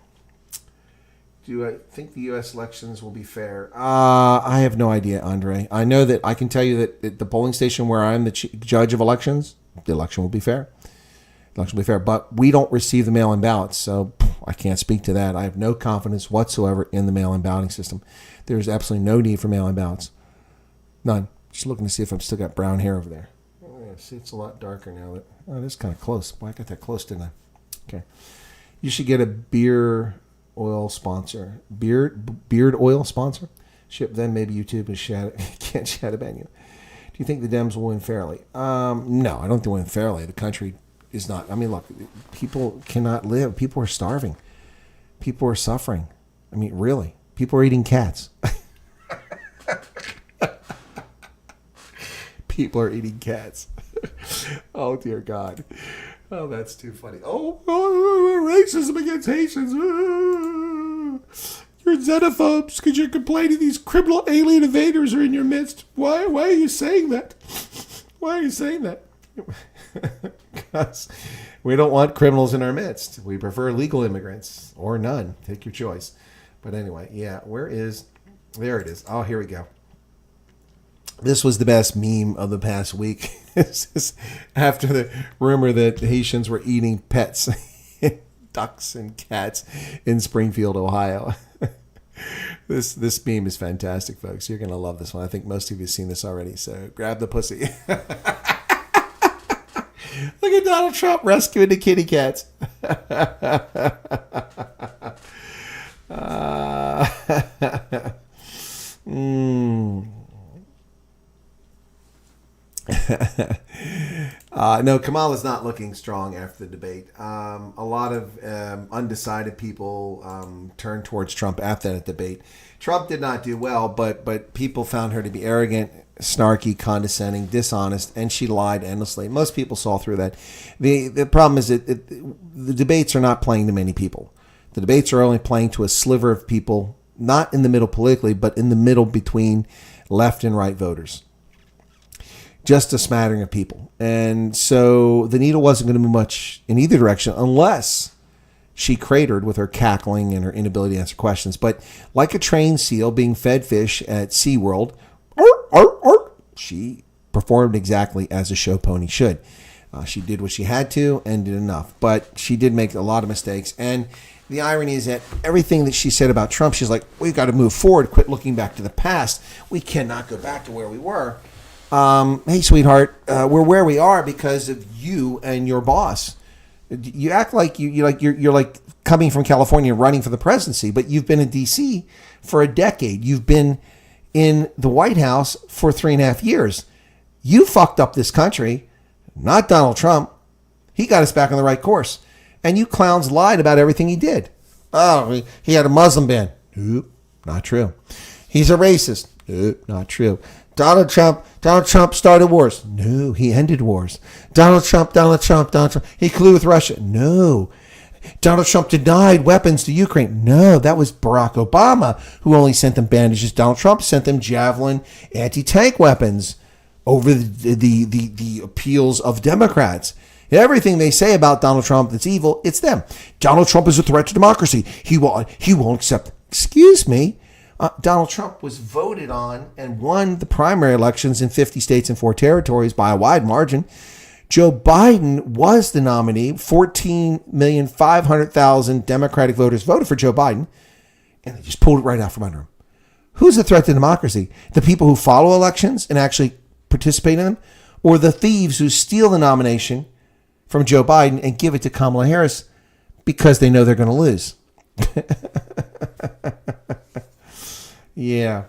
Do I think the U.S. elections will be fair? I have no idea, Andre. I know that I can tell you that at the polling station where I'm the judge of elections, the election will be fair. The election will be fair, but we don't receive the mail-in ballots, so I can't speak to that. I have no confidence whatsoever in the mail-in balloting system. There's absolutely no need for mail-in ballots. None. Just looking to see if I've still got brown hair over there. Oh, yeah, see, it's a lot darker now. It is kind of close. Boy, I got that close, didn't I? Okay. You should get a beer oil sponsor, beard oil sponsor. Ship then maybe YouTube can't chat about you. Do you think the Dems will win fairly? No, I don't think they'll win fairly. The country is not. I mean, look, people cannot live. People are starving. People are suffering. I mean, really, people are eating cats. People are eating cats. Oh dear God. Oh, that's too funny. Oh, racism against Haitians. You're xenophobes because you're complaining these criminal alien invaders are in your midst. Why are you saying that? Why are you saying that? Because we don't want criminals in our midst. We prefer legal immigrants or none. Take your choice. But anyway, yeah, there it is. Oh, here we go. This was the best meme of the past week. This is after the rumor that Haitians were eating pets, ducks and cats in Springfield, Ohio. This meme is fantastic, folks. You're going to love this one. I think most of you have seen this already, so grab the pussy. Look at Donald Trump rescuing the kitty cats. No, Kamala's not looking strong after the debate. A lot of undecided people turned towards Trump after that debate. Trump did not do well, but people found her to be arrogant, snarky, condescending, dishonest, and she lied endlessly. Most people saw through that. The problem is that the debates are not playing to many people. The debates are only playing to a sliver of people, not in the middle politically, but in the middle between left and right voters. Just a smattering of people. And so the needle wasn't going to move much in either direction unless she cratered with her cackling and her inability to answer questions. But like a trained seal being fed fish at SeaWorld, she performed exactly as a show pony should. She did what she had to and did enough. But she did make a lot of mistakes. And the irony is that everything that she said about Trump, she's like, we've got to move forward, quit looking back to the past. We cannot go back to where we were. Hey, sweetheart, we're where we are because of you and your boss. You act like you're like coming from California running for the presidency, but you've been in D.C. for a decade. You've been in the White House for 3.5 years. You fucked up this country, not Donald Trump. He got us back on the right course. And you clowns lied about everything he did. Oh, he had a Muslim ban. Nope, not true. He's a racist. Nope, not true. Donald Trump started wars. No, he ended wars. Donald Trump. He colluded with Russia. No. Donald Trump denied weapons to Ukraine. No, that was Barack Obama who only sent them bandages. Donald Trump sent them Javelin anti-tank weapons over the appeals of Democrats. Everything they say about Donald Trump that's evil, it's them. Donald Trump is a threat to democracy. He won't accept. Excuse me. Donald Trump was voted on and won the primary elections in 50 states and 4 territories by a wide margin. Joe Biden was the nominee. 14,500,000 Democratic voters voted for Joe Biden, and they just pulled it right out from under him. Who's a threat to democracy? The people who follow elections and actually participate in them, or the thieves who steal the nomination from Joe Biden and give it to Kamala Harris because they know they're going to lose? Yeah,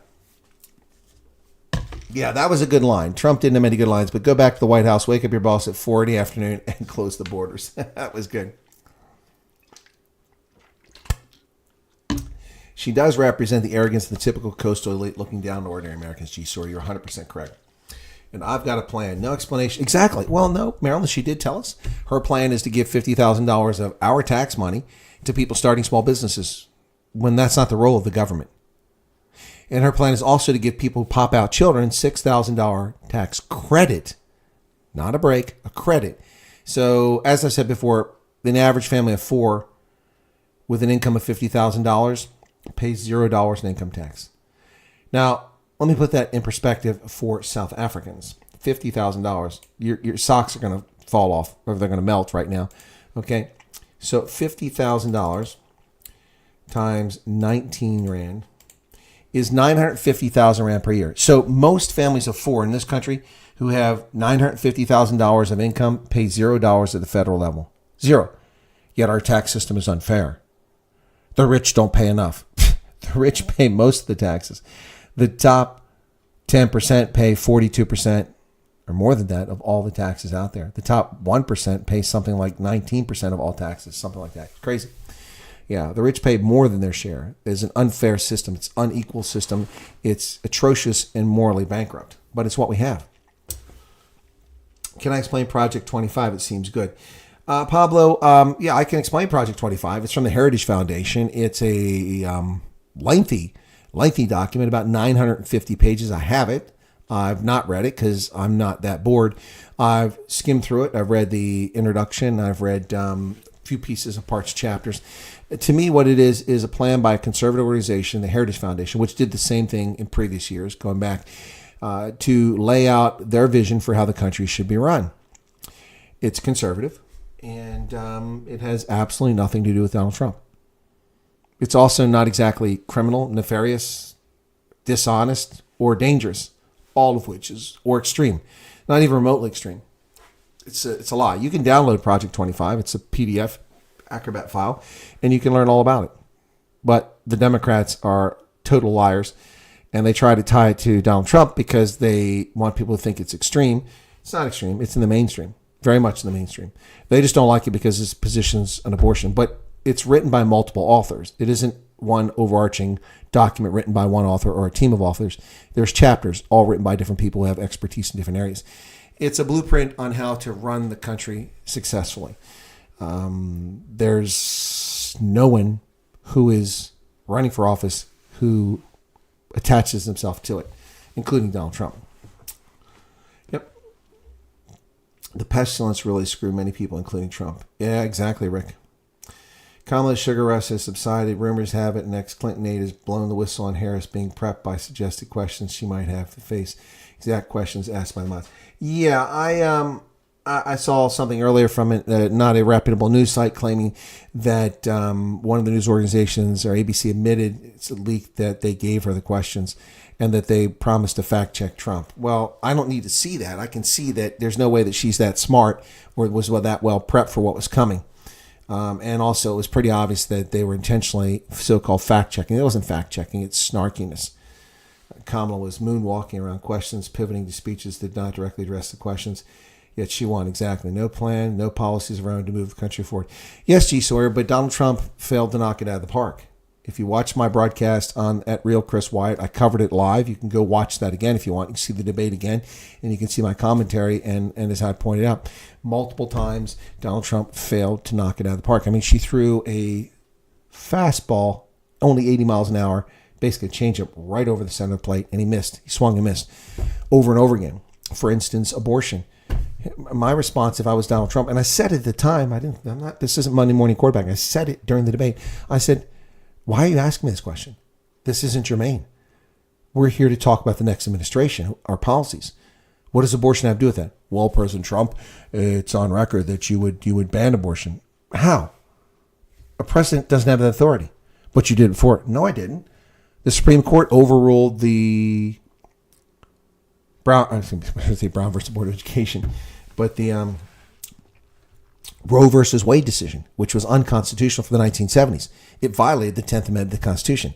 that was a good line. Trump didn't have many good lines, but go back to the White House, wake up your boss at 4 in the afternoon, and close the borders. That was good. She does represent the arrogance of the typical coastal elite looking down on ordinary Americans. Gee, sorry, you're 100% correct. And I've got a plan. No explanation. Exactly. Well, no, Marilyn, she did tell us. Her plan is to give $50,000 of our tax money to people starting small businesses when that's not the role of the government. And her plan is also to give people who pop out children $6,000 tax credit. Not a break, a credit. So, as I said before, an average family of 4 with an income of $50,000 pays $0 in income tax. Now, let me put that in perspective for South Africans. $50,000. Your socks are going to fall off, or they're going to melt right now. Okay? So, $50,000 times 19 Rand is 950,000 Rand per year. So most families of 4 in this country who have $950,000 of income pay $0 at the federal level. 0. Yet our tax system is unfair. The rich don't pay enough. The rich pay most of the taxes. The top 10% pay 42% or more than that of all the taxes out there. The top 1% pays something like 19% of all taxes, something like that. Crazy. Yeah, the rich pay more than their share. It's an unfair system. It's an unequal system. It's atrocious and morally bankrupt. But it's what we have. Can I explain Project 25? It seems good. Pablo, yeah, I can explain Project 25. It's from the Heritage Foundation. It's a lengthy document, about 950 pages. I have it. I've not read it because I'm not that bored. I've skimmed through it. I've read the introduction. I've read a few pieces of parts, chapters. To me, what it is a plan by a conservative organization, the Heritage Foundation, which did the same thing in previous years, going back, to lay out their vision for how the country should be run. It's conservative, and it has absolutely nothing to do with Donald Trump. It's also not exactly criminal, nefarious, dishonest, or dangerous, all of which is, or extreme, not even remotely extreme. It's a lie. You can download Project 25. It's a PDF Acrobat file, and you can learn all about it. But the Democrats are total liars, and they try to tie it to Donald Trump because they want people to think it's extreme. It's not extreme. It's in the mainstream, very much in the mainstream. They just don't like it because his position's on abortion. But it's written by multiple authors. It isn't one overarching document written by one author or a team of authors. There's chapters all written by different people who have expertise in different areas. It's a blueprint on how to run the country successfully. There's no one who is running for office who attaches himself to it, including Donald Trump. Yep. The pestilence really screwed many people, including Trump. Yeah, exactly, Rick. Kamala's sugar rush has subsided. Rumors have it next Clinton aide has blown the whistle on Harris being prepped by suggested questions she might have to face. Exact questions asked by the mods. Yeah, I saw something earlier from it, not a reputable news site, claiming that one of the news organizations, or ABC, admitted it's a leak that they gave her the questions and that they promised to fact check Trump. Well, I don't need to see that. I can see that there's no way that she's that smart or was that well prepped for what was coming. And also, it was pretty obvious that they were intentionally so-called fact-checking. It wasn't fact-checking. It's snarkiness. Kamala was moonwalking around questions, pivoting to speeches that did not directly address the questions. Yet she won. Exactly. No plan, no policies around to move the country forward. Yes, G. Sawyer, but Donald Trump failed to knock it out of the park. If you watch my broadcast at Real Chris Wyatt, I covered it live. You can go watch that again if you want. You can see the debate again, and you can see my commentary. And as I pointed out, multiple times, Donald Trump failed to knock it out of the park. I mean, she threw a fastball, only 80 miles an hour, basically a changeup right over the center of the plate, and he missed. He swung and missed over and over again. For instance, abortion. My response, if I was Donald Trump, and I said at the time, this isn't Monday morning quarterbacking. I said it during the debate. I said, why are you asking me this question? This isn't germane. We're here to talk about the next administration, our policies. What does abortion have to do with that? Well, President Trump, it's on record that you would ban abortion. How? A president doesn't have that authority. But you did it before. No, I didn't. The Supreme Court overruled the Brown versus Board of Education, but the Roe versus Wade decision, which was unconstitutional for the 1970s. It violated the 10th Amendment of the Constitution.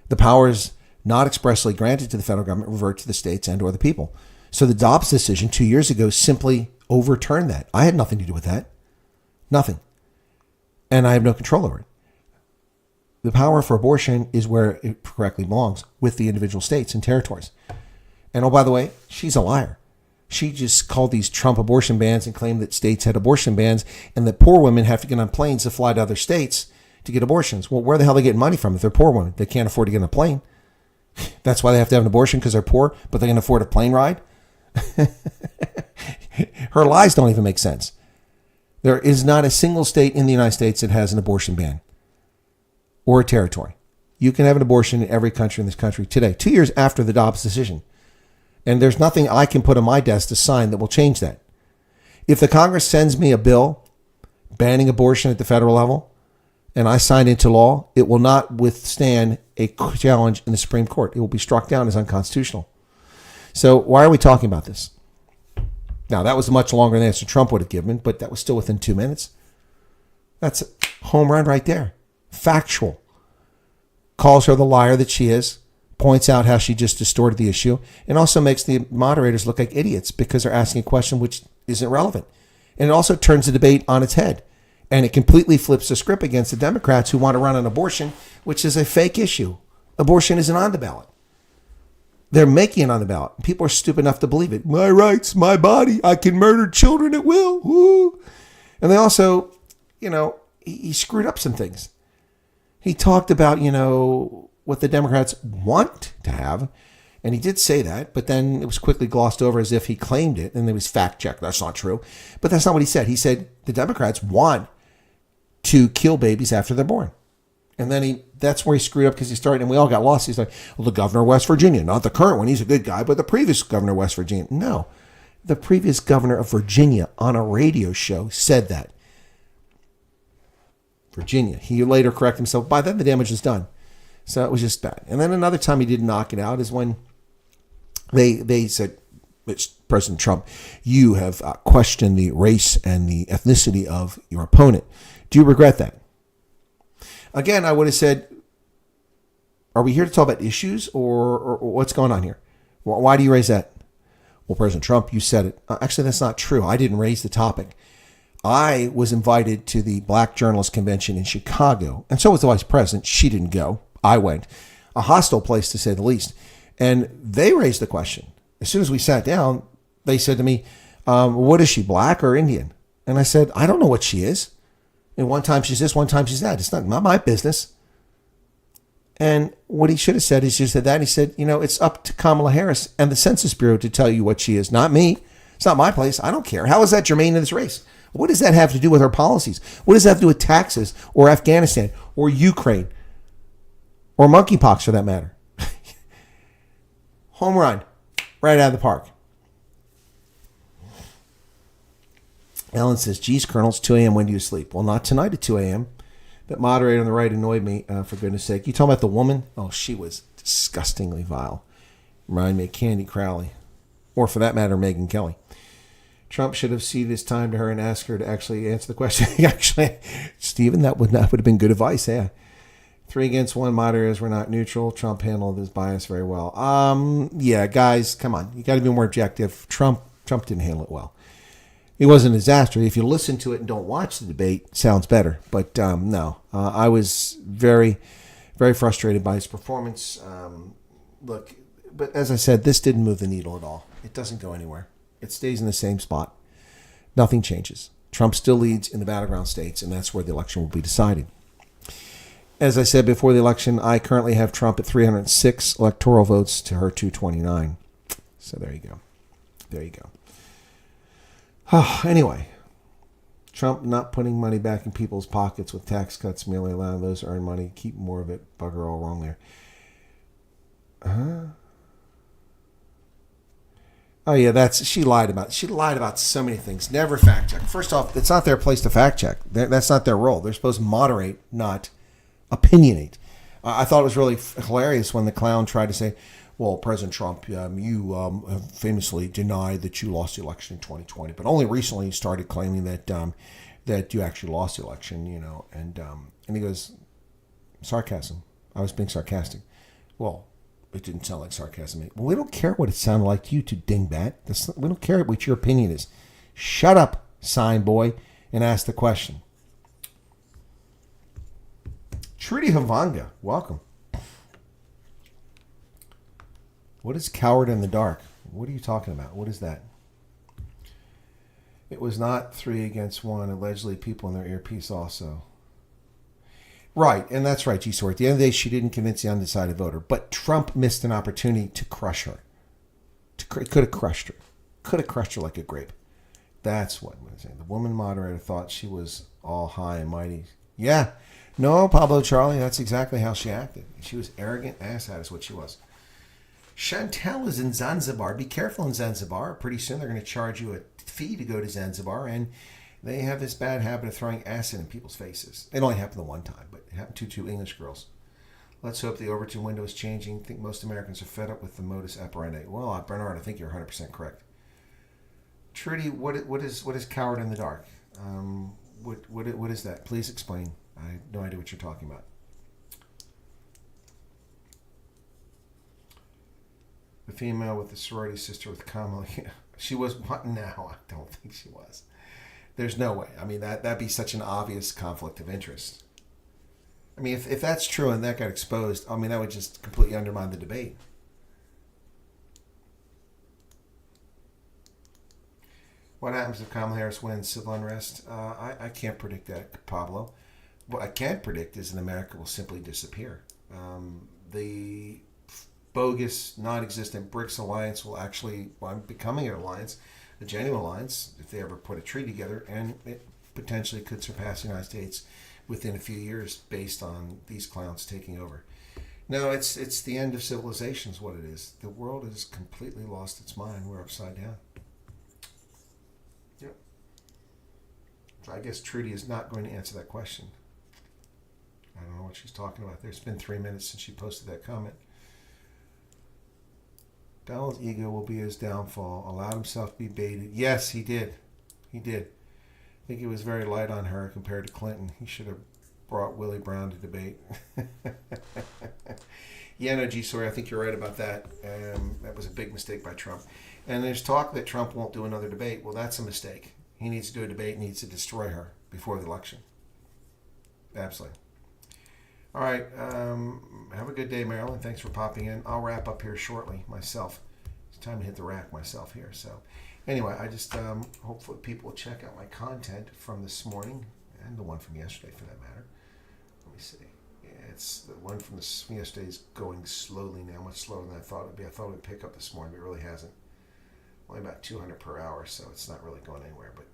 The powers not expressly granted to the federal government revert to the states and or the people. So the Dobbs decision 2 years ago simply overturned that. I had nothing to do with that. Nothing. And I have no control over it. The power for abortion is where it correctly belongs, with the individual states and territories. And oh, by the way, she's a liar. She just called these Trump abortion bans and claimed that states had abortion bans and that poor women have to get on planes to fly to other states to get abortions. Well, where the hell are they getting money from if they're poor women? They can't afford to get on a plane. That's why they have to have an abortion, because they're poor, but they can afford a plane ride? Her lies don't even make sense. There is not a single state in the United States that has an abortion ban or a territory. You can have an abortion in every country in this country today, 2 years after the Dobbs decision. And there's nothing I can put on my desk to sign that will change that. If the Congress sends me a bill banning abortion at the federal level and I sign into law, it will not withstand a challenge in the Supreme Court. It will be struck down as unconstitutional. So why are we talking about this? Now, that was much longer than answer Trump would have given, but that was still within 2 minutes. That's a home run right there. Factual. Calls her the liar that she is. Points out how she just distorted the issue, and also makes the moderators look like idiots because they're asking a question which isn't relevant. And it also turns the debate on its head. And it completely flips the script against the Democrats who want to run on abortion, which is a fake issue. Abortion isn't on the ballot. They're making it on the ballot. People are stupid enough to believe it. My rights, my body, I can murder children at will. Woo. And they also, he screwed up some things. He talked about, what the Democrats want to have, And he did say that, but then it was quickly glossed over as if he claimed it, and it was fact-checked. That's not true. But that's not what he said. He said the Democrats want to kill babies after they're born. And then that's where he screwed up because he started, and we all got lost. He's like, well, the governor of West Virginia, not the current one, he's a good guy, but the previous governor of West Virginia. No, the previous governor of Virginia on a radio show said that. Virginia. He later corrected himself. By then, the damage was done. So it was just bad. And then another time he did knock it out is when they said, it's President Trump, you have questioned the race and the ethnicity of your opponent. Do you regret that? Again, I would have said, are we here to talk about issues or what's going on here? Why do you raise that? Well, President Trump, you said it. Actually, that's not true. I didn't raise the topic. I was invited to the Black Journalist Convention in Chicago, and so was the vice president. She didn't go. I went. A hostile place, to say the least. And they raised the question. As soon as we sat down, they said to me, what is she, black or Indian? And I said, I don't know what she is. And one time she's this, one time she's that. It's not my business. And what he should have said is just said that. And he said, it's up to Kamala Harris and the Census Bureau to tell you what she is, not me. It's not my place. I don't care. How is that germane to this race? What does that have to do with our policies? What does that have to do with taxes or Afghanistan or Ukraine or monkeypox for that matter? Home run, right out of the park. Ellen says, geez, Colonel, it's 2 a.m. When do you sleep? Well, not tonight at 2 a.m. That moderator on the right annoyed me, for goodness sake. You talking about the woman? Oh, she was disgustingly vile. Remind me of Candy Crowley. Or for that matter, Megyn Kelly. Trump should have ceded his time to her and asked her to actually answer the question. Actually, Stephen, that would have been good advice, yeah. 3 against 1 moderators were not neutral. Trump handled his bias very well. Yeah, guys, come on. You got to be more objective. Trump didn't handle it well. It wasn't a disaster. If you listen to it and don't watch the debate, it sounds better. But no, I was very, very frustrated by his performance. Look, but as I said, this didn't move the needle at all. It doesn't go anywhere. It stays in the same spot. Nothing changes. Trump still leads in the battleground states, and that's where the election will be decided. As I said before the election, I currently have Trump at 306 electoral votes to her 229. So there you go. There you go. Anyway, Trump not putting money back in people's pockets with tax cuts, merely allowing those to earn money, keep more of it. Bugger all wrong there. Oh yeah, she lied about so many things. Never fact check. First off, it's not their place to fact check. That's not their role. They're supposed to moderate, not opinionate. I thought it was really hilarious when the clown tried to say, well, President Trump, you have famously denied that you lost the election in 2020, but only recently you started claiming that you actually lost the election, and he goes, sarcasm. I was being sarcastic. Well, it didn't sound like sarcasm. Well, we don't care what it sounded like to you, to dingbat. We don't care what your opinion is. Shut up, sign boy, and ask the question. Trudy Havanga, welcome. What is coward in the dark? What are you talking about? What is that? It was not 3 against 1. Allegedly, people in their earpiece also. Right, and that's right, G-Sword. At the end of the day, she didn't convince the undecided voter. But Trump missed an opportunity to crush her. Could have crushed her. Could have crushed her like a grape. That's what I'm saying. The woman moderator thought she was all high and mighty. Yeah. No, Pablo Charlie, that's exactly how she acted. She was arrogant asshat is what she was. Chantel is in Zanzibar. Be careful in Zanzibar. Pretty soon they're going to charge you a fee to go to Zanzibar, and they have this bad habit of throwing acid in people's faces. It only happened the one time, but it happened to 2 English girls. Let's hope the Overton window is changing. I think most Americans are fed up with the modus operandi. Well, Bernard, I think you're 100% correct. Trudy, what is coward in the dark? What is that? Please explain. I have no idea what you're talking about. The female with the sorority sister with Kamala. She was what now? I don't think she was. There's no way. I mean, that'd be such an obvious conflict of interest. I mean, if that's true and that got exposed, I mean, that would just completely undermine the debate. What happens if Kamala Harris wins? Civil unrest? I can't predict that, Pablo. What I can predict is that America will simply disappear. The bogus, non-existent BRICS alliance will actually wind up becoming an alliance, a genuine alliance, if they ever put a treaty together, and it potentially could surpass the United States within a few years based on these clowns taking over. No, it's the end of civilization is what it is. The world has completely lost its mind. We're upside down. Yep. So I guess Trudy is not going to answer that question. I don't know what she's talking about there. It's been 3 minutes since she posted that comment. Donald's ego will be his downfall. Allowed himself to be baited. Yes, he did. He did. I think he was very light on her compared to Clinton. He should have brought Willie Brown to debate. Yeah, no, G. Sorry, I think you're right about that. That was a big mistake by Trump. And there's talk that Trump won't do another debate. Well, that's a mistake. He needs to do a debate and needs to destroy her before the election. Absolutely. All right. Have a good day, Marilyn. Thanks for popping in. I'll wrap up here shortly myself. It's time to hit the rack myself here. So anyway, I just hopefully people will check out my content from this morning and the one from yesterday for that matter. Let me see. Yeah, it's the one from yesterday is going slowly now, much slower than I thought it would be. I thought it would pick up this morning, but it really hasn't. Only about 200 per hour, so it's not really going anywhere. But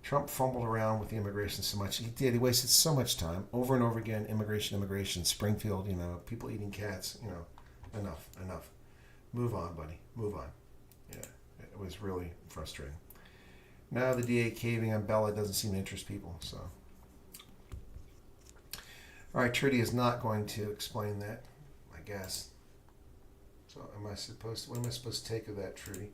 Trump fumbled around with the immigration so much. He did. He wasted so much time over and over again. Immigration. Springfield, people eating cats. Enough. Move on, buddy. Move on. Yeah, it was really frustrating. Now the DA caving on Bella doesn't seem to interest people. So, all right, Trudy is not going to explain that, I guess. So, what am I supposed to take of that, Trudy?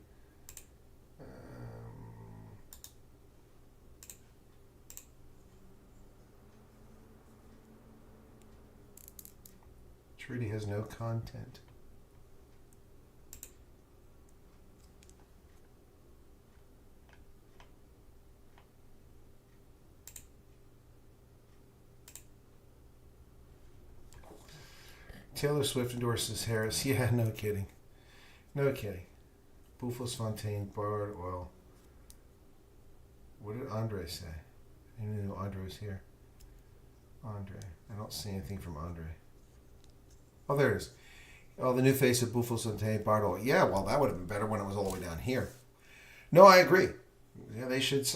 Trudy has no content. Taylor Swift endorses Harris. Yeah, no kidding. No kidding. Bouffos Fontaine, Bard Oil. What did Andre say? I didn't even know Andre was here. Andre. I don't see anything from Andre. Oh, there it is. Oh, the new face of Bouffos Fontaine, Bard Oil. Yeah, well, that would have been better when it was all the way down here. No, I agree. Yeah, they should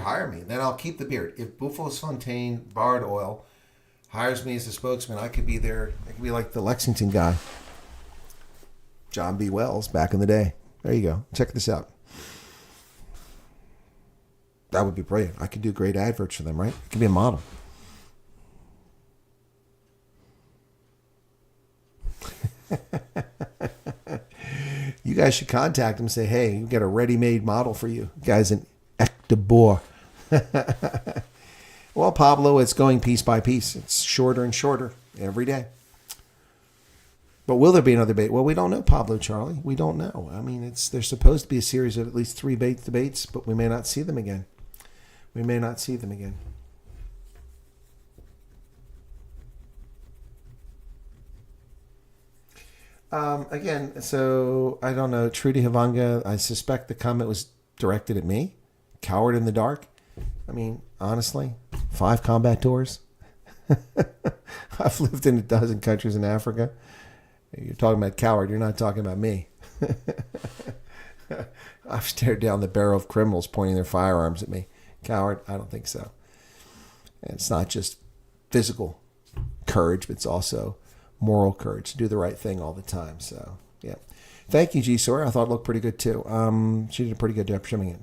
hire me. Then I'll keep the beard. If Bouffos Fontaine, Bard Oil hires me as a spokesman, I could be there. I could be like the Lexington guy, John B. Wells, back in the day. There you go. Check this out. That would be brilliant. I could do great adverts for them, right? I could be a model. You guys should contact him and say, hey, we've got a ready-made model for you. You guys an Ectobor. Well, Pablo, it's going piece by piece. It's shorter and shorter every day. But will there be another debate? Well, we don't know, Pablo Charlie. We don't know. I mean, there's supposed to be a series of at least 3 debates, but we may not see them again. Again, so I don't know. Trudy Havanga, I suspect the comment was directed at me. Coward in the dark. I mean, honestly, 5 combat tours. I've lived in a dozen countries in Africa. You're talking about coward. You're not talking about me. I've stared down the barrel of criminals pointing their firearms at me. Coward? I don't think so. And it's not just physical courage, but it's also moral courage to do the right thing all the time. So, yeah. Thank you, G. Sawyer. I thought it looked pretty good, too. She did a pretty good job trimming it.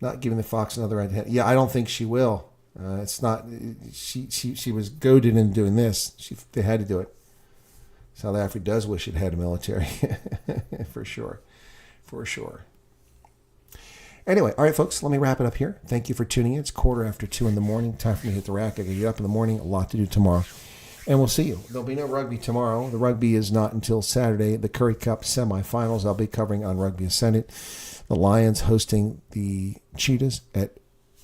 Not giving the fox another red head. Yeah, I don't think she will. It's not. She was goaded into doing this. They had to do it. South Africa does wish it had a military, for sure. Anyway, all right, folks. Let me wrap it up here. Thank you for tuning in. It's 2:15 in the morning. Time for me to hit the rack. I got to get up in the morning. A lot to do tomorrow, and we'll see you. There'll be no rugby tomorrow. The rugby is not until Saturday. The Curry Cup semifinals. I'll be covering on Rugby Ascendant. The Lions hosting the Cheetahs at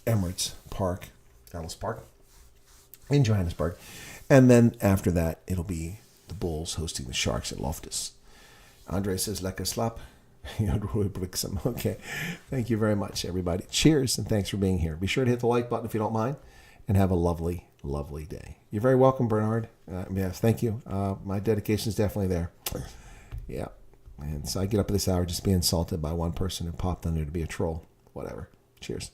Emirates Park, Ellis Park, in Johannesburg. And then after that, it'll be the Bulls hosting the Sharks at Loftus. Andre says, lekker slap. Okay. Thank you very much, everybody. Cheers, and thanks for being here. Be sure to hit the like button if you don't mind, and have a lovely, lovely day. You're very welcome, Bernard. Yes, thank you. My dedication is definitely there. Yeah. And so I get up at this hour just being insulted by one person who popped under to be a troll. Whatever. Cheers.